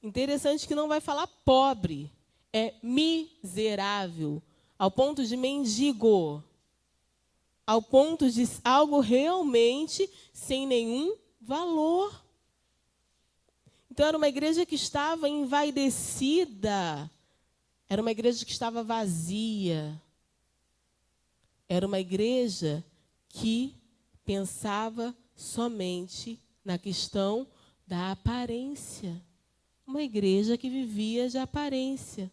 Interessante que não vai falar pobre, é miserável, ao ponto de mendigo, ao ponto de algo realmente sem nenhum valor. Então, era uma igreja que estava envaidecida, era uma igreja que estava vazia, era uma igreja que pensava somente na questão da aparência. Uma igreja que vivia de aparência.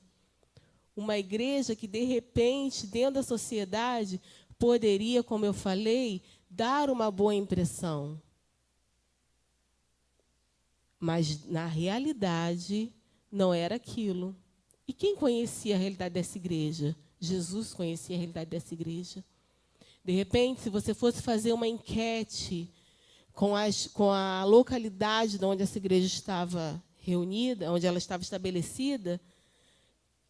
Uma igreja que, de repente, dentro da sociedade, poderia, como eu falei, dar uma boa impressão. Mas, na realidade, não era aquilo. E quem conhecia a realidade dessa igreja? Jesus conhecia a realidade dessa igreja. De repente, se você fosse fazer uma enquete com a localidade de onde essa igreja estava reunida, onde ela estava estabelecida,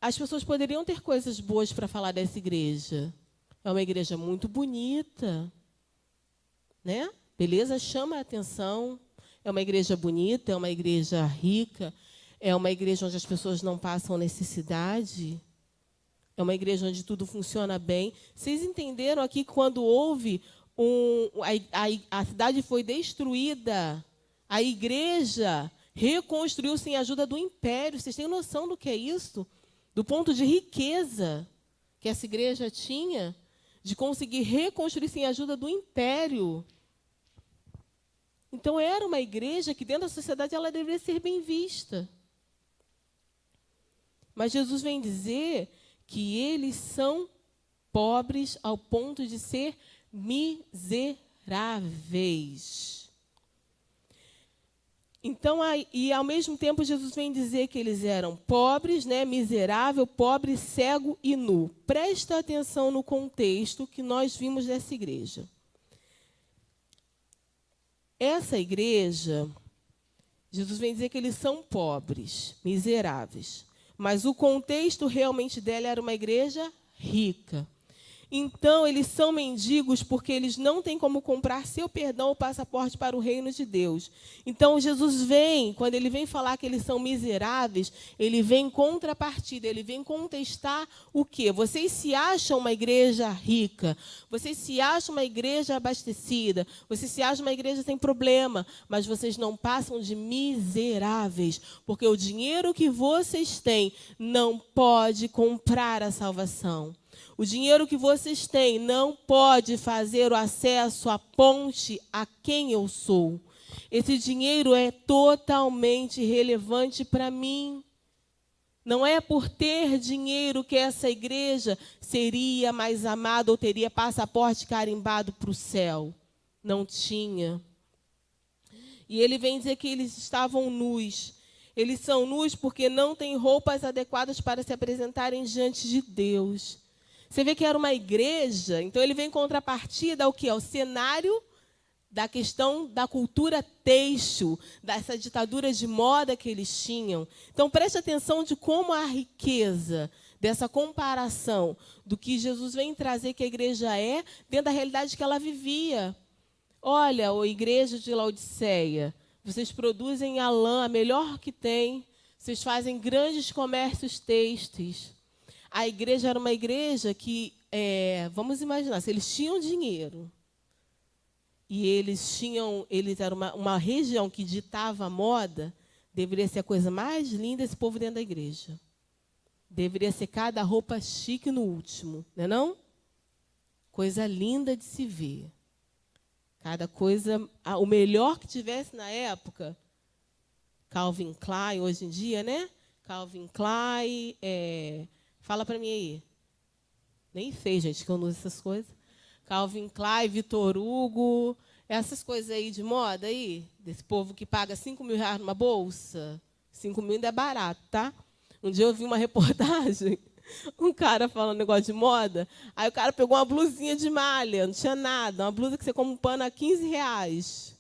as pessoas poderiam ter coisas boas para falar dessa igreja. É uma igreja muito bonita, né? Beleza? Chama a atenção. É uma igreja bonita, é uma igreja rica, é uma igreja onde as pessoas não passam necessidade, é uma igreja onde tudo funciona bem. Vocês entenderam aqui que quando houve a cidade foi destruída, a igreja reconstruiu sem a ajuda do império. Vocês têm noção do que é isso? Do ponto de riqueza que essa igreja tinha, de conseguir reconstruir sem a ajuda do império. Então, era uma igreja que, dentro da sociedade, ela deveria ser bem vista. Mas Jesus vem dizer que eles são pobres ao ponto de ser miseráveis. Então, e ao mesmo tempo, Jesus vem dizer que eles eram pobres, né, miserável, pobre, cego e nu. Presta atenção no contexto que nós vimos dessa igreja. Essa igreja, Jesus vem dizer que eles são pobres, miseráveis. Mas o contexto realmente dela era uma igreja rica. Então, eles são mendigos porque eles não têm como comprar seu perdão ou passaporte para o reino de Deus. Então, Jesus vem, quando ele vem falar que eles são miseráveis, ele vem em contrapartida, ele vem contestar o quê? Vocês se acham uma igreja rica, vocês se acham uma igreja abastecida, vocês se acham uma igreja sem problema, mas vocês não passam de miseráveis, porque o dinheiro que vocês têm não pode comprar a salvação. O dinheiro que vocês têm não pode fazer o acesso à ponte a quem eu sou. Esse dinheiro é totalmente relevante para mim. Não é por ter dinheiro que essa igreja seria mais amada ou teria passaporte carimbado para o céu. Não tinha. E ele vem dizer que eles estavam nus. Eles são nus porque não têm roupas adequadas para se apresentarem diante de Deus. Você vê que era uma igreja, então ele vem em contrapartida ao que? Ao cenário da questão da cultura têxtil, dessa ditadura de moda que eles tinham. Então preste atenção de como a riqueza dessa comparação do que Jesus vem trazer que a igreja é, dentro da realidade que ela vivia. Olha, ô igreja de Laodiceia, vocês produzem a lã, a melhor que tem, vocês fazem grandes comércios têxteis. A igreja era uma igreja que, vamos imaginar, se eles tinham dinheiro e eles eram uma região que ditava a moda, deveria ser a coisa mais linda esse povo dentro da igreja. Deveria ser cada roupa chique no último, não é não? Coisa linda de se ver. Cada coisa, o melhor que tivesse na época, Calvin Klein, hoje em dia, né? Calvin Klein, fala para mim aí. Nem sei, gente, que eu não uso essas coisas. Calvin Klein, Vitor Hugo, essas coisas aí de moda aí, desse povo que paga 5 mil reais numa bolsa. 5 mil ainda é barato, tá? Um dia eu vi uma reportagem, um cara falando negócio de moda, aí o cara pegou uma blusinha de malha, não tinha nada, uma blusa que você compra um pano a 15 reais.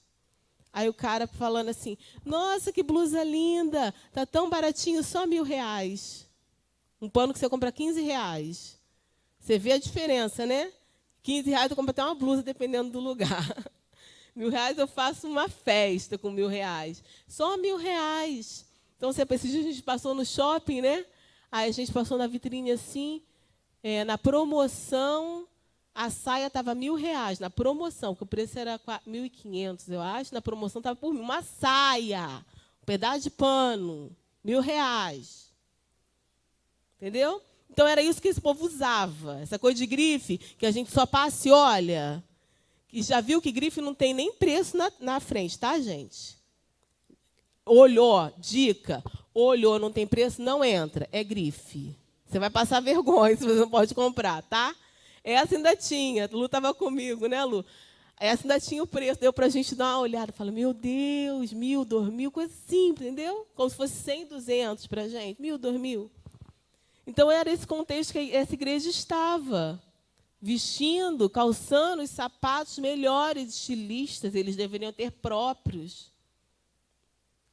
Aí o cara falando assim, nossa, que blusa linda, tá tão baratinho, só R$1.000. Um pano que você compra 15 reais. Você vê a diferença, né? 15 reais eu compro até uma blusa, dependendo do lugar. R$1.000 eu faço uma festa com R$1.000. Só R$1.000. Então, esses dias a gente passou no shopping, né? Aí a gente passou na vitrine assim, na promoção, a saia estava R$1.000, na promoção, porque o preço era 1.500, eu acho, na promoção estava por 1.000. Uma saia, um pedaço de pano, R$1.000. Entendeu? Então, era isso que esse povo usava. Essa coisa de grife, que a gente só passa e olha. E já viu que grife não tem nem preço na frente, tá, gente? Olhou, dica, olhou, não tem preço, não entra. É grife. Você vai passar vergonha se você não pode comprar, tá? Essa ainda tinha. Lu estava comigo, né, Lu? Essa ainda tinha o preço. Deu para a gente dar uma olhada. Fala, meu Deus, 1.000, 2.000, coisa simples, entendeu? Como se fosse 100, 200 para a gente. 1.000, 2.000. Então, era esse contexto que essa igreja estava. Vestindo, calçando os sapatos melhores, estilistas, eles deveriam ter próprios.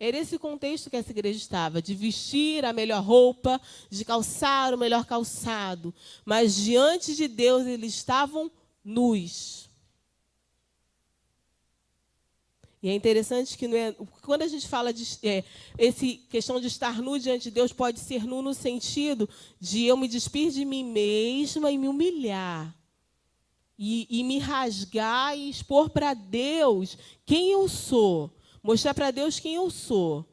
Era esse contexto que essa igreja estava, de vestir a melhor roupa, de calçar o melhor calçado. Mas, diante de Deus, eles estavam nus. E é interessante que quando a gente fala de questão de estar nu diante de Deus, pode ser nu no sentido de eu me despir de mim mesma e me humilhar. E me rasgar e expor para Deus quem eu sou. Mostrar para Deus quem eu sou.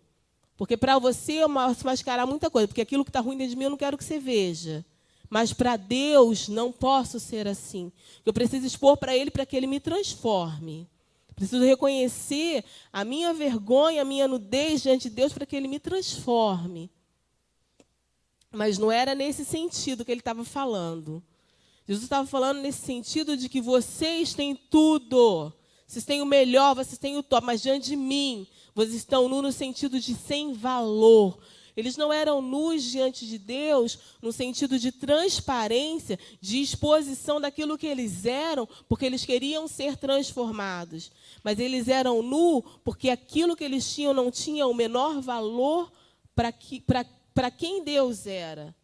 Porque para você eu posso mascarar muita coisa, porque aquilo que está ruim dentro de mim eu não quero que você veja. Mas para Deus não posso ser assim. Eu preciso expor para Ele para que Ele me transforme. Preciso reconhecer a minha vergonha, a minha nudez diante de Deus para que Ele me transforme. Mas não era nesse sentido que Ele estava falando. Jesus estava falando nesse sentido de que vocês têm tudo. Vocês têm o melhor, vocês têm o top. Mas diante de mim, vocês estão nus no sentido de sem valor. Eles não eram nus diante de Deus no sentido de transparência, de exposição daquilo que eles eram, porque eles queriam ser transformados. Mas eles eram nus porque aquilo que eles tinham não tinha o menor valor para quem Deus era.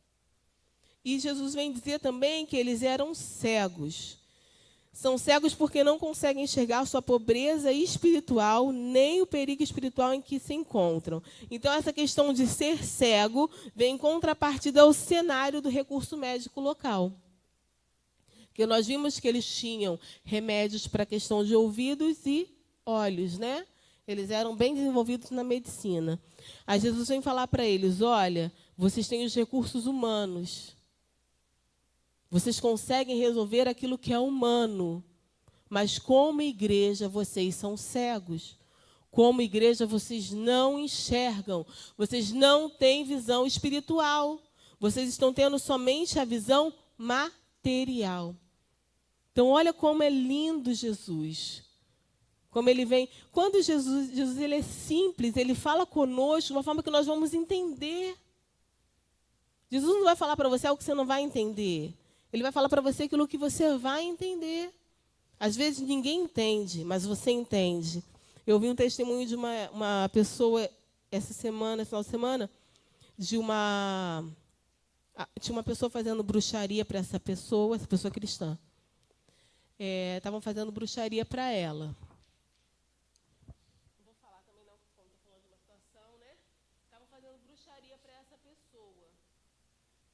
E Jesus vem dizer também que eles eram cegos. São cegos porque não conseguem enxergar sua pobreza espiritual, nem o perigo espiritual em que se encontram. Então, essa questão de ser cego vem em contrapartida ao cenário do recurso médico local. Porque nós vimos que eles tinham remédios para a questão de ouvidos e olhos, né? Eles eram bem desenvolvidos na medicina. Aí Jesus vem falar para eles, olha, vocês têm os recursos humanos. Vocês conseguem resolver aquilo que é humano. Mas como igreja, vocês são cegos. Como igreja, vocês não enxergam. Vocês não têm visão espiritual. Vocês estão tendo somente a visão material. Então, olha como é lindo Jesus. Como ele vem. Quando Jesus ele é simples, ele fala conosco de uma forma que nós vamos entender. Jesus não vai falar para você algo que você não vai entender. Ele vai falar para você aquilo que você vai entender. Às vezes ninguém entende, mas você entende. Eu vi um testemunho de uma pessoa esse final de semana, tinha uma pessoa fazendo bruxaria para essa pessoa cristã. Estavam fazendo bruxaria para ela. Não vou falar também não, como estou falando de uma situação, né? Estavam fazendo bruxaria para essa pessoa.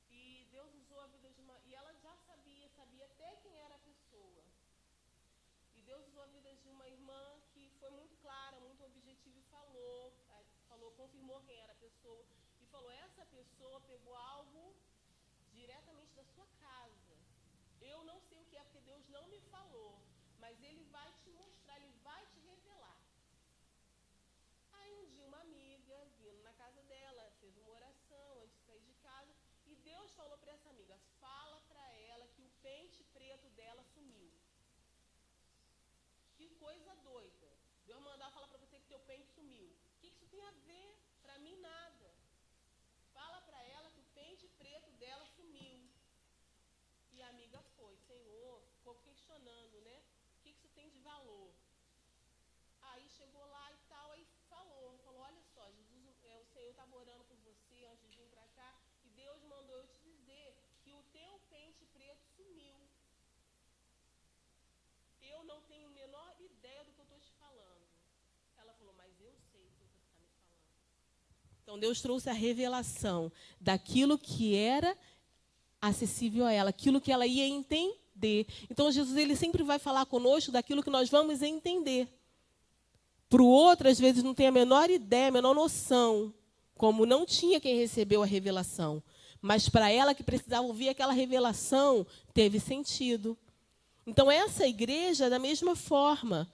E Deus usou a vida de uma... E ela já sabia até quem era a pessoa. E Deus usou a vida de uma irmã que foi muito clara, muito objetiva e confirmou quem era a pessoa. E falou, essa pessoa pegou algo diretamente da sua casa. Eu não sei o que é, porque Deus não me falou. Mas Ele vai te mostrar, Ele vai te revelar. Aí um dia uma amiga, vindo na casa dela, fez uma oração antes de sair de casa. E Deus falou para essa amiga, fala para ela que o pente preto dela sumiu. Que coisa doida. Deus mandar falar para você que teu pente sumiu. O que isso tem a ver? Para mim, nada. Fala para ela que o pente preto dela sumiu. E a amiga foi, Senhor, ficou questionando, né? O que isso tem de valor? Aí chegou lá e tal, aí falou, olha só, Jesus, o Senhor estava orando por você antes de vir para cá, e Deus mandou eu te dizer que o teu pente preto sumiu. Eu não tenho a menor ideia do que eu estou te falando. Ela falou, mas eu sei o que você está me falando. Então, Deus trouxe a revelação daquilo que era acessível a ela, aquilo que ela ia entender. Então, Jesus ele sempre vai falar conosco daquilo que nós vamos entender. Para o outro, às vezes, não tem a menor ideia, a menor noção, como não tinha quem recebeu a revelação. Mas para ela que precisava ouvir aquela revelação, teve sentido. Então, essa igreja, da mesma forma,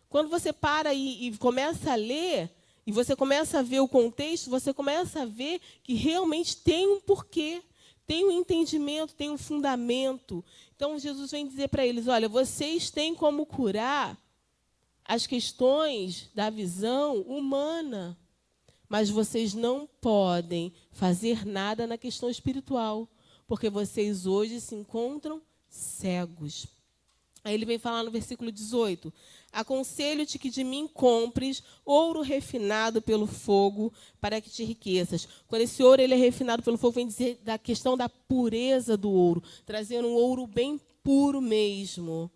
quando você para e começa a ler, e você começa a ver o contexto, você começa a ver que realmente tem um porquê, tem um entendimento, tem um fundamento. Então, Jesus vem dizer para eles, olha, vocês têm como curar as questões da visão humana, mas vocês não podem fazer nada na questão espiritual, porque vocês hoje se encontram cegos. Aí ele vem falar no versículo 18, aconselho-te que de mim compres ouro refinado pelo fogo para que te enriqueças. Quando esse ouro ele é refinado pelo fogo, vem dizer da questão da pureza do ouro, trazendo um ouro bem puro mesmo.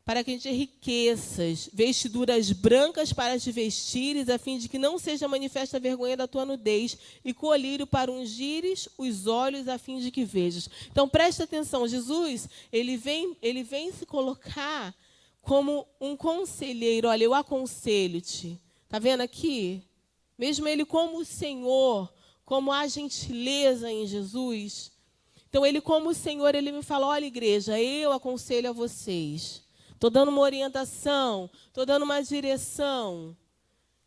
Para que te enriqueças, vestiduras brancas para te vestires, a fim de que não seja manifesta a vergonha da tua nudez, e colírio para ungires os olhos, a fim de que vejas. Então, presta atenção, Jesus, ele vem se colocar como um conselheiro. Olha, eu aconselho-te. Está vendo aqui? Mesmo ele como o Senhor, como a gentileza em Jesus. Então, ele como o Senhor, ele me fala, olha, igreja, eu aconselho a vocês. Estou dando uma orientação, estou dando uma direção.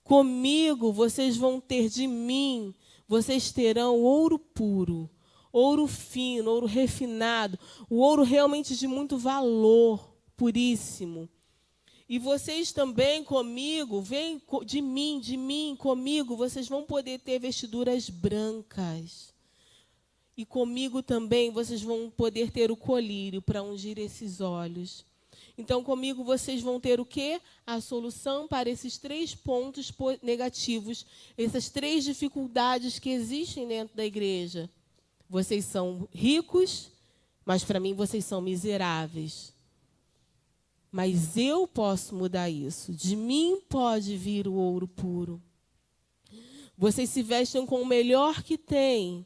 Comigo vocês vão ter de mim, vocês terão ouro puro, ouro fino, ouro refinado, o ouro realmente de muito valor, puríssimo. E vocês também comigo, vem de mim, comigo, vocês vão poder ter vestiduras brancas. E comigo também vocês vão poder ter o colírio para ungir esses olhos. Então, comigo vocês vão ter o quê? A solução para esses 3 pontos negativos, essas 3 dificuldades que existem dentro da igreja. Vocês são ricos, mas para mim vocês são miseráveis. Mas eu posso mudar isso. De mim pode vir o ouro puro. Vocês se vestem com o melhor que têm,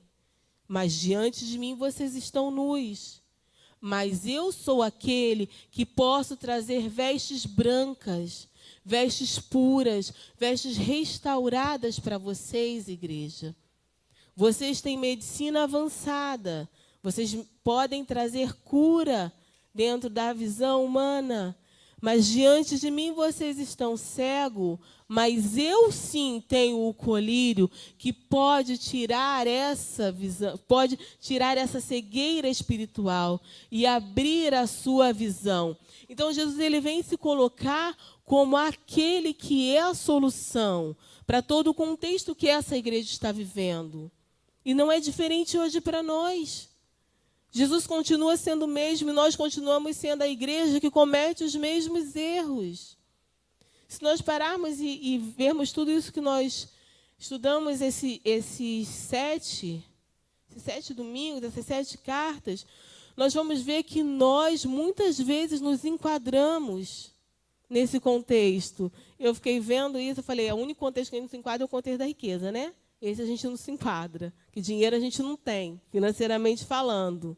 mas diante de mim vocês estão nus. Mas eu sou aquele que posso trazer vestes brancas, vestes puras, vestes restauradas para vocês, igreja. Vocês têm medicina avançada, Vocês podem trazer cura dentro da visão humana, mas diante de mim vocês estão cegos, mas eu sim tenho o colírio que pode tirar essa visão, pode tirar essa cegueira espiritual e abrir a sua visão. Então Jesus ele vem se colocar como aquele que é a solução para todo o contexto que essa igreja está vivendo. E não é diferente hoje para nós. Jesus continua sendo o mesmo e nós continuamos sendo a igreja que comete os mesmos erros. Se nós pararmos e vermos tudo isso que nós estudamos, esses sete domingos, essas 7 cartas, nós vamos ver que nós, muitas vezes, nos enquadramos nesse contexto. Eu fiquei vendo isso, eu falei, o único contexto que a gente se enquadra é o contexto da riqueza, né? Esse a gente não se enquadra, que dinheiro a gente não tem, financeiramente falando.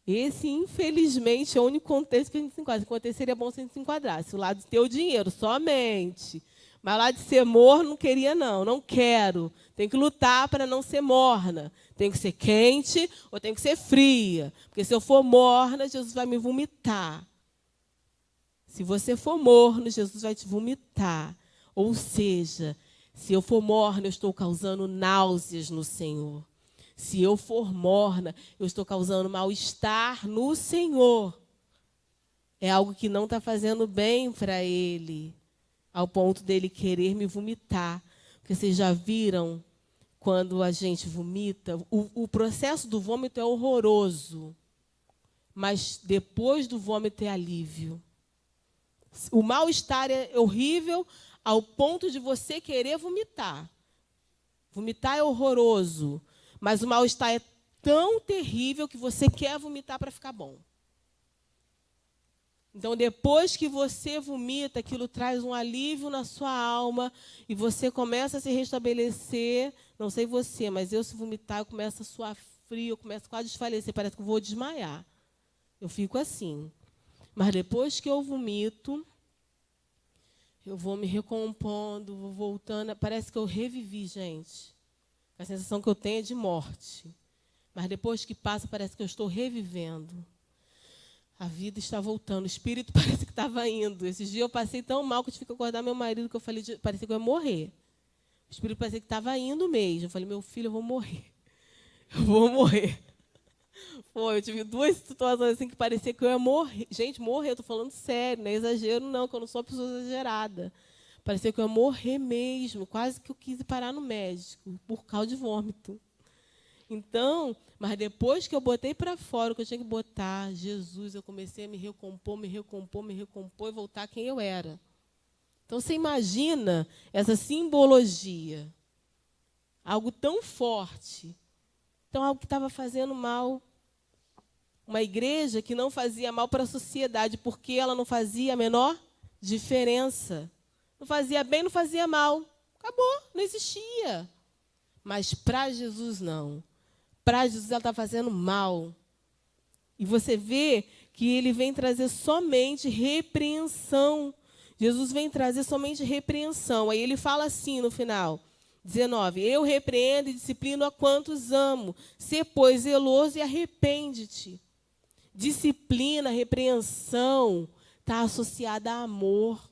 Esse, infelizmente, é o único contexto que a gente se enquadra. Esse contexto seria bom se a gente se enquadrasse. O lado de ter o dinheiro, somente. Mas o lado de ser morno, não queria, não. Não quero. Tem que lutar para não ser morna. Tem que ser quente ou tem que ser fria. Porque se eu for morna, Jesus vai me vomitar. Se você for morno, Jesus vai te vomitar. Ou seja, se eu for morna, eu estou causando náuseas no Senhor. Se eu for morna, eu estou causando mal-estar no Senhor. É algo que não está fazendo bem para Ele, ao ponto dele querer me vomitar. Porque vocês já viram quando a gente vomita? O processo do vômito é horroroso, mas depois do vômito é alívio. O mal-estar é horrível ao ponto de você querer vomitar. Vomitar é horroroso. Mas o mal-estar é tão terrível que você quer vomitar para ficar bom. Então, depois que você vomita, aquilo traz um alívio na sua alma e você começa a se restabelecer. Não sei você, mas eu, se vomitar, eu começo a suar frio, eu começo quase a desfalecer, parece que eu vou desmaiar. Eu fico assim. Mas depois que eu vomito, eu vou me recompondo, vou voltando. Parece que eu revivi, gente. A sensação que eu tenho é de morte. Mas depois que passa, parece que eu estou revivendo. A vida está voltando. O espírito parece que estava indo. Esses dias eu passei tão mal que eu tive que acordar meu marido, que eu falei, parecia que eu ia morrer. O espírito parecia que estava indo mesmo. Eu falei, meu filho, eu vou morrer. Eu vou morrer. Foi, eu tive 2 situações assim que parecia que eu ia morrer. Gente, morrer, eu estou falando sério, não é exagero não, que eu não sou uma pessoa exagerada. Parecia que eu ia morrer mesmo, quase que eu quis parar no médico, por causa de vômito. Então, mas depois que eu botei para fora o que eu tinha que botar, Jesus, eu comecei a me recompor e voltar quem eu era. Então, você imagina essa simbologia, algo tão forte, então algo que estava fazendo mal. Uma igreja que não fazia mal para a sociedade, porque ela não fazia a menor diferença. Não fazia bem, não fazia mal. Acabou, não existia. Mas para Jesus, não. Para Jesus, ela está fazendo mal. E você vê que ele vem trazer somente repreensão. Jesus vem trazer somente repreensão. Aí ele fala assim no final, 19. Eu repreendo e disciplino a quantos amo. Sê, pois, zeloso e arrepende-te. Disciplina, repreensão, está associada a amor.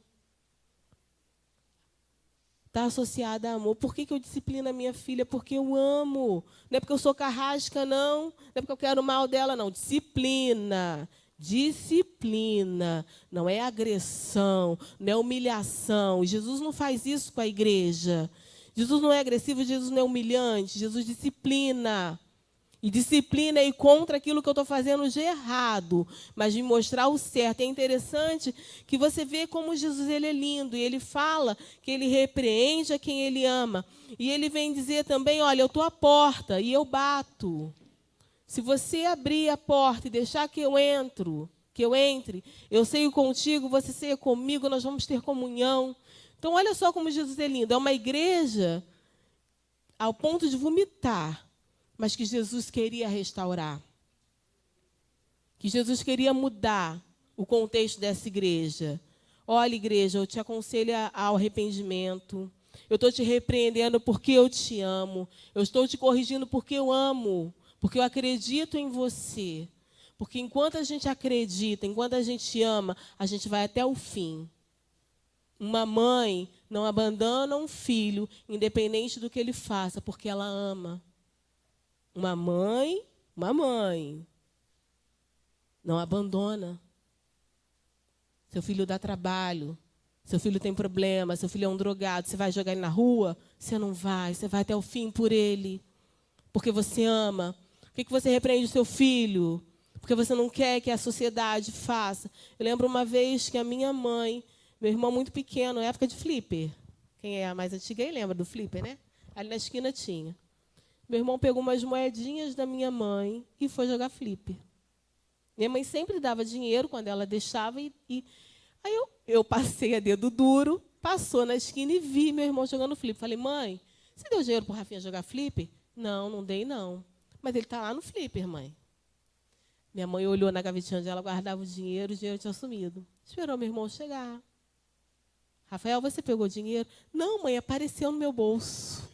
Está associada a amor. Por que eu disciplino a minha filha? Porque eu amo. Não é porque eu sou carrasca, não. Não é porque eu quero o mal dela, não. Disciplina. Disciplina. Não é agressão, não é humilhação. Jesus não faz isso com a igreja. Jesus não é agressivo, Jesus não é humilhante. Jesus disciplina. E disciplina e contra aquilo que eu estou fazendo de errado, mas me mostrar o certo. É interessante que você vê como Jesus ele é lindo, e ele fala que ele repreende a quem ele ama. E ele vem dizer também, olha, eu estou à porta e eu bato. Se você abrir a porta e deixar que eu entre, eu ceio contigo, você ceia comigo, nós vamos ter comunhão. Então, olha só como Jesus é lindo. É uma igreja ao ponto de vomitar, mas que Jesus queria restaurar. Que Jesus queria mudar o contexto dessa igreja. Olha, igreja, eu te aconselho ao arrependimento. Eu estou te repreendendo porque eu te amo. Eu estou te corrigindo porque eu amo. porque eu acredito em você. Porque enquanto a gente acredita, enquanto a gente ama, a gente vai até o fim. Uma mãe não abandona um filho, independente do que ele faça, porque ela ama. Uma mãe não abandona. Seu filho dá trabalho, seu filho tem problema, seu filho é um drogado, você vai jogar ele na rua? Você não vai, você vai até o fim por ele, porque você ama. Por que você repreende o seu filho? Porque você não quer que a sociedade faça. Eu lembro uma vez que a minha mãe, meu irmão muito pequeno, época de flipper. Quem é a mais antiga aí lembra do flipper, né? Ali na esquina tinha. Meu irmão pegou umas moedinhas da minha mãe e foi jogar flipper. Minha mãe sempre dava dinheiro quando ela deixava. Aí eu passei a dedo duro, passou na esquina e vi meu irmão jogando flipper. Falei, mãe, você deu dinheiro para o Rafinha jogar flipper? Não, não dei, não. Mas ele está lá no flipper, mãe. Minha mãe olhou na gavetinha onde ela guardava o dinheiro tinha sumido. Esperou meu irmão chegar. Rafael, você pegou o dinheiro? Não, mãe, apareceu no meu bolso.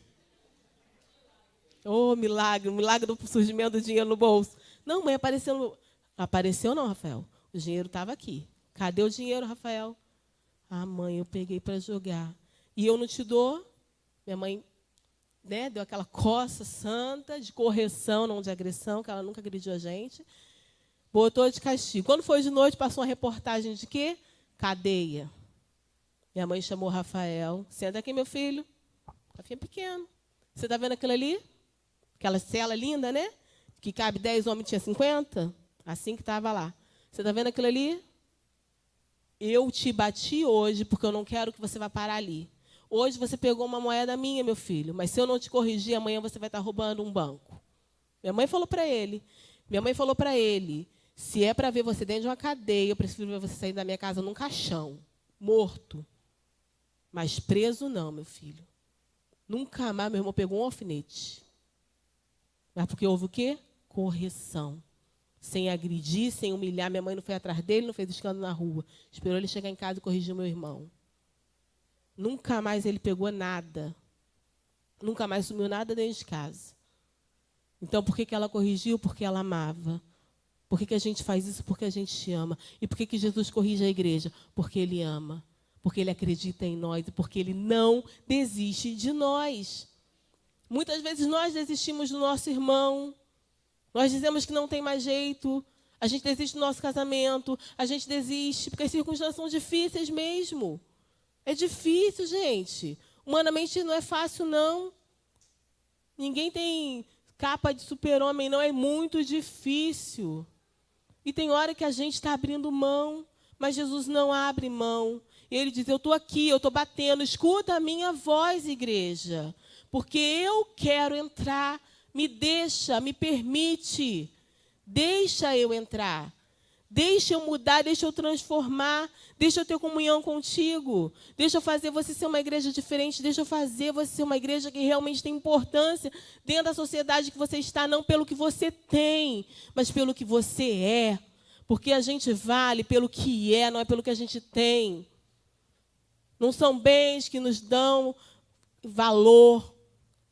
Oh, milagre, o milagre do surgimento do dinheiro no bolso. Não, mãe, apareceu no... Apareceu não, Rafael. O dinheiro estava aqui. Cadê o dinheiro, Rafael? Ah, mãe, eu peguei para jogar. E eu não te dou? Minha mãe, né, deu aquela coça santa de correção, não de agressão, que ela nunca agrediu a gente. Botou de castigo. Quando foi de noite, passou uma reportagem de quê? Cadeia. Minha mãe chamou o Rafael. Senta aqui, meu filho. Rafinha é pequeno. Você está vendo aquilo ali? Aquela cela linda, né? Que cabe 10 homens, tinha 50. Assim que estava lá. Você está vendo aquilo ali? Eu te bati hoje porque eu não quero que você vá parar ali. Hoje você pegou uma moeda minha, meu filho. Mas se eu não te corrigir, amanhã você vai estar roubando um banco. Minha mãe falou para ele. Se é para ver você dentro de uma cadeia, eu prefiro ver você sair da minha casa num caixão, morto. Mas preso não, meu filho. Nunca mais meu irmão pegou um alfinete. Mas porque houve o quê? Correção. Sem agredir, sem humilhar. Minha mãe não foi atrás dele, não fez escândalo na rua. Esperou ele chegar em casa e corrigir meu irmão. Nunca mais ele pegou nada. Nunca mais sumiu nada dentro de casa. Então, por que ela corrigiu? Porque ela amava. Por que a gente faz isso? Porque a gente ama. E por que Jesus corrige a igreja? Porque Ele ama. Porque Ele acredita em nós e porque Ele não desiste de nós. Muitas vezes nós desistimos do nosso irmão. Nós dizemos que não tem mais jeito. A gente desiste do nosso casamento. A gente desiste porque as circunstâncias são difíceis mesmo. É difícil, gente. Humanamente não é fácil, não. Ninguém tem capa de super-homem, não. É muito difícil. E tem hora que a gente está abrindo mão, mas Jesus não abre mão. E Ele diz, eu estou aqui, eu estou batendo. Escuta a minha voz, igreja. Porque eu quero entrar. Me deixa, me permite. Deixa eu entrar. Deixa eu mudar, deixa eu transformar. Deixa eu ter comunhão contigo. Deixa eu fazer você ser uma igreja diferente. Deixa eu fazer você ser uma igreja que realmente tem importância dentro da sociedade que você está. Não pelo que você tem, mas pelo que você é. Porque a gente vale pelo que é, não é pelo que a gente tem. Não são bens que nos dão valor.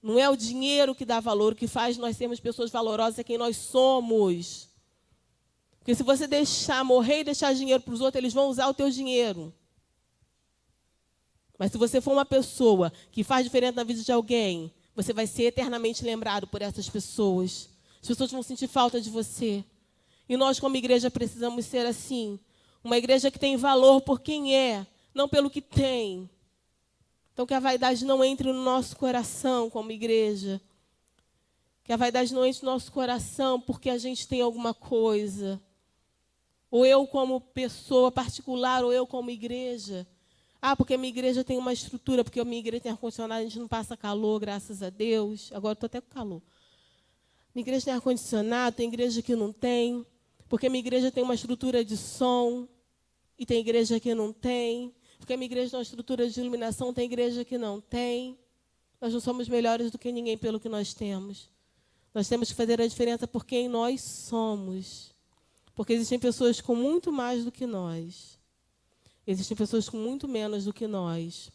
Não é o dinheiro que dá valor. O que faz nós sermos pessoas valorosas é quem nós somos. Porque se você deixar morrer e deixar dinheiro para os outros, eles vão usar o teu dinheiro. Mas se você for uma pessoa que faz diferença na vida de alguém, você vai ser eternamente lembrado por essas pessoas. As pessoas vão sentir falta de você. E nós, como igreja, precisamos ser assim. Uma igreja que tem valor por quem é, não pelo que tem. Então, que a vaidade não entre no nosso coração como igreja. Que a vaidade não entre no nosso coração porque a gente tem alguma coisa. Ou eu como pessoa particular, ou eu como igreja. Ah, porque a minha igreja tem uma estrutura, porque a minha igreja tem ar-condicionado, a gente não passa calor, graças a Deus. Agora estou até com calor. Minha igreja tem ar-condicionado, tem igreja que não tem. Porque a minha igreja tem uma estrutura de som, e tem igreja que não tem. Porque a minha igreja tem uma estrutura de iluminação, tem igreja que não tem. Nós não somos melhores do que ninguém pelo que nós temos. Nós temos que fazer a diferença por quem nós somos. Porque existem pessoas com muito mais do que nós. Existem pessoas com muito menos do que nós.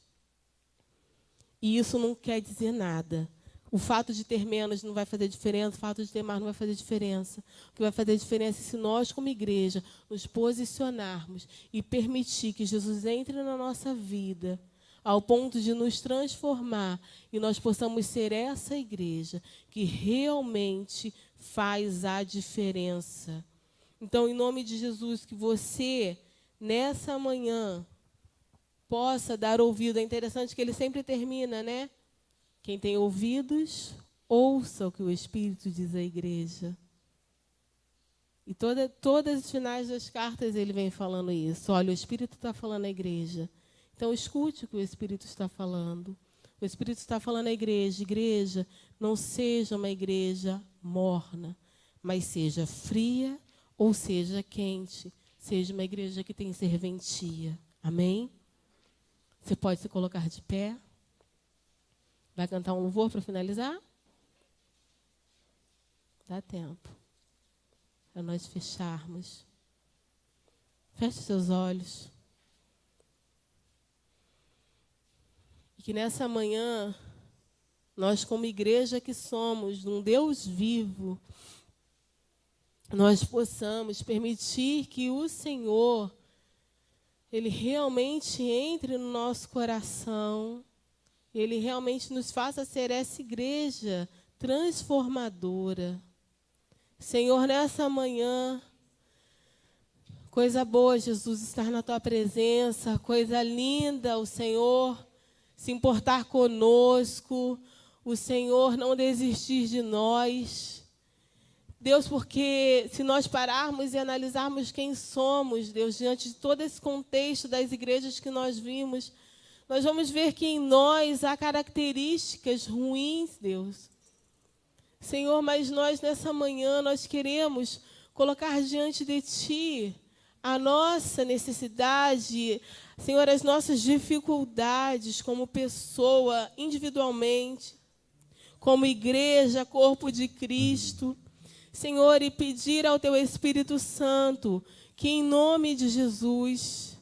E isso não quer dizer nada. O fato de ter menos não vai fazer diferença, o fato de ter mais não vai fazer diferença. O que vai fazer diferença é se nós, como igreja, nos posicionarmos e permitir que Jesus entre na nossa vida, ao ponto de nos transformar, e nós possamos ser essa igreja que realmente faz a diferença. Então, em nome de Jesus, que você, nessa manhã, possa dar ouvido. É interessante que ele sempre termina, né? Quem tem ouvidos, ouça o que o Espírito diz à igreja. E todas as finais das cartas ele vem falando isso. Olha, o Espírito está falando à igreja. Então, escute o que o Espírito está falando. O Espírito está falando à igreja. Igreja, não seja uma igreja morna, mas seja fria ou seja quente. Seja uma igreja que tem serventia. Amém? Você pode se colocar de pé. Vai cantar um louvor para finalizar? Dá tempo. Para nós fecharmos. Feche seus olhos. E que nessa manhã, nós como igreja que somos, de um Deus vivo, nós possamos permitir que o Senhor, Ele realmente entre no nosso coração, Ele realmente nos faça ser essa igreja transformadora. Senhor, nessa manhã, coisa boa, Jesus, estar na Tua presença, coisa linda, o Senhor se importar conosco, o Senhor não desistir de nós. Deus, porque se nós pararmos e analisarmos quem somos, Deus, diante de todo esse contexto das igrejas que nós vimos, nós vamos ver que em nós há características ruins, Deus. Senhor, mas nós nessa manhã, nós queremos colocar diante de Ti a nossa necessidade, Senhor, as nossas dificuldades como pessoa, individualmente, como igreja, corpo de Cristo. Senhor, e pedir ao Teu Espírito Santo que, em nome de Jesus,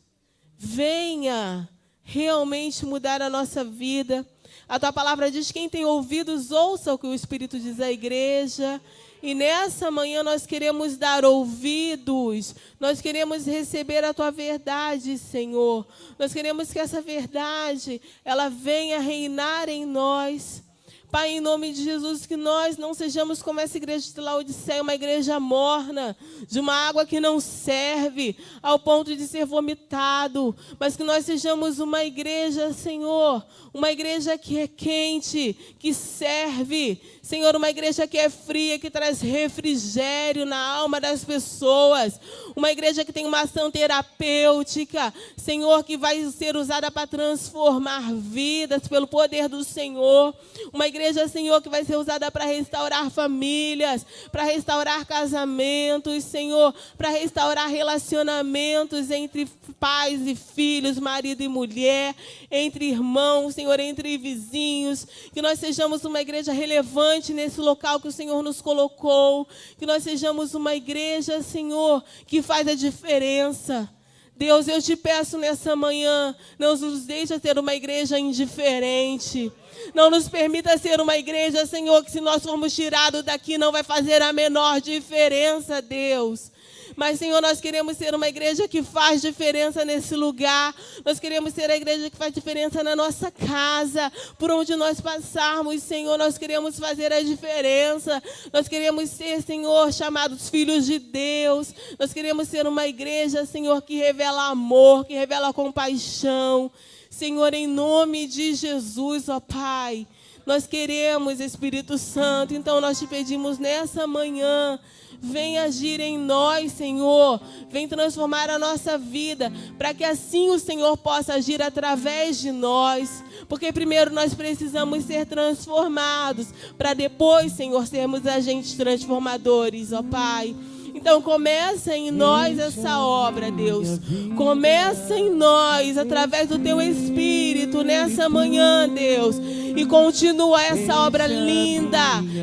venha realmente mudar a nossa vida. A Tua palavra diz: quem tem ouvidos, ouça o que o Espírito diz à igreja. E nessa manhã nós queremos dar ouvidos, nós queremos receber a Tua verdade, Senhor. Nós queremos que essa verdade, ela venha reinar em nós. Pai, em nome de Jesus, que nós não sejamos como essa igreja de Laodiceia, uma igreja morna, de uma água que não serve, ao ponto de ser vomitado, mas que nós sejamos uma igreja, Senhor, uma igreja que é quente, que serve, Senhor, uma igreja que é fria, que traz refrigério na alma das pessoas, uma igreja que tem uma ação terapêutica, Senhor, que vai ser usada para transformar vidas pelo poder do Senhor, uma igreja, Senhor, que vai ser usada para restaurar famílias, para restaurar casamentos, Senhor, para restaurar relacionamentos entre pais e filhos, marido e mulher, entre irmãos, Senhor, entre vizinhos, que nós sejamos uma igreja relevante nesse local que o Senhor nos colocou, que nós sejamos uma igreja, Senhor, que faz a diferença. Deus, eu te peço nessa manhã, não nos deixe ser uma igreja indiferente. Não nos permita ser uma igreja, Senhor, que se nós formos tirados daqui não vai fazer a menor diferença, Deus. Mas, Senhor, nós queremos ser uma igreja que faz diferença nesse lugar. Nós queremos ser a igreja que faz diferença na nossa casa. Por onde nós passarmos, Senhor, nós queremos fazer a diferença. Nós queremos ser, Senhor, chamados filhos de Deus. Nós queremos ser uma igreja, Senhor, que revela amor, que revela compaixão. Senhor, em nome de Jesus, ó Pai, nós queremos, Espírito Santo. Então, nós te pedimos nessa manhã, vem agir em nós, Senhor. Vem transformar a nossa vida, para que assim o Senhor possa agir através de nós. Porque primeiro nós precisamos ser transformados, para depois, Senhor, sermos agentes transformadores, ó Pai. Então começa em nós essa obra, Deus. Começa em nós, através do Teu Espírito, nessa manhã, Deus. E continua essa obra linda,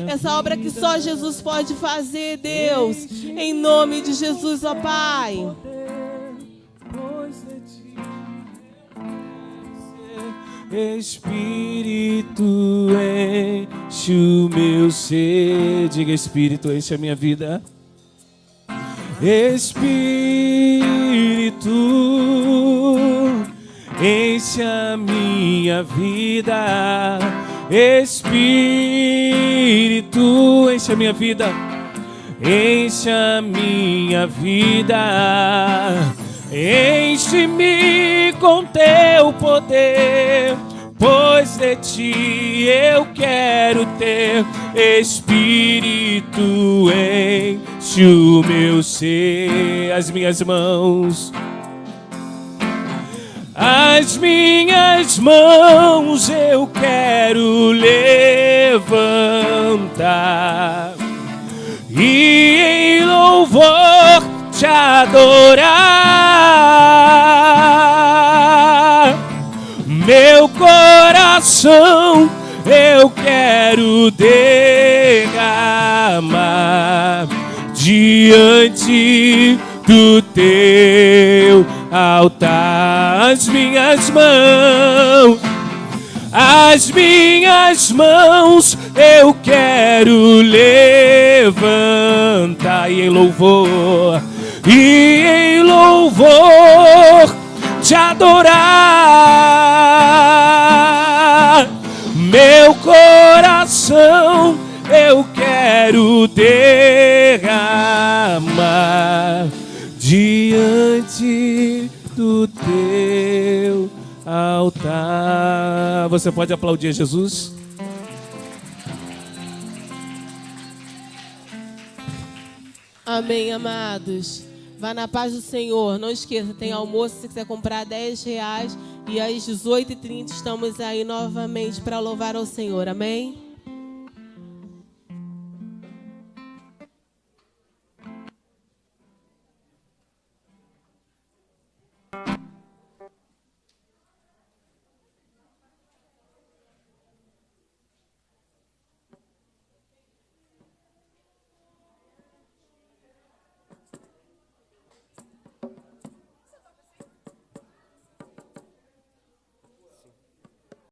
essa obra que só Jesus pode fazer, Deus. Em nome de Jesus, ó Pai. Espírito, enche o meu ser. Diga, Espírito, enche a minha vida. Espírito, enche a minha vida. Espírito, enche a minha vida. Enche a minha vida. Enche-me com teu poder, pois de ti eu quero ter. Espírito, enche o meu ser. As minhas mãos eu quero levantar e em louvor te adorar. Meu coração eu quero derramar diante do teu altar. As minhas mãos eu quero levantar e em louvor te adorar. Meu coração eu quero derramar diante do teu altar. Você pode aplaudir Jesus? Amém, amados. Vá na paz do Senhor. Não esqueça, tem almoço se quiser comprar R$10. E às 18h30 estamos aí novamente para louvar ao Senhor. Amém?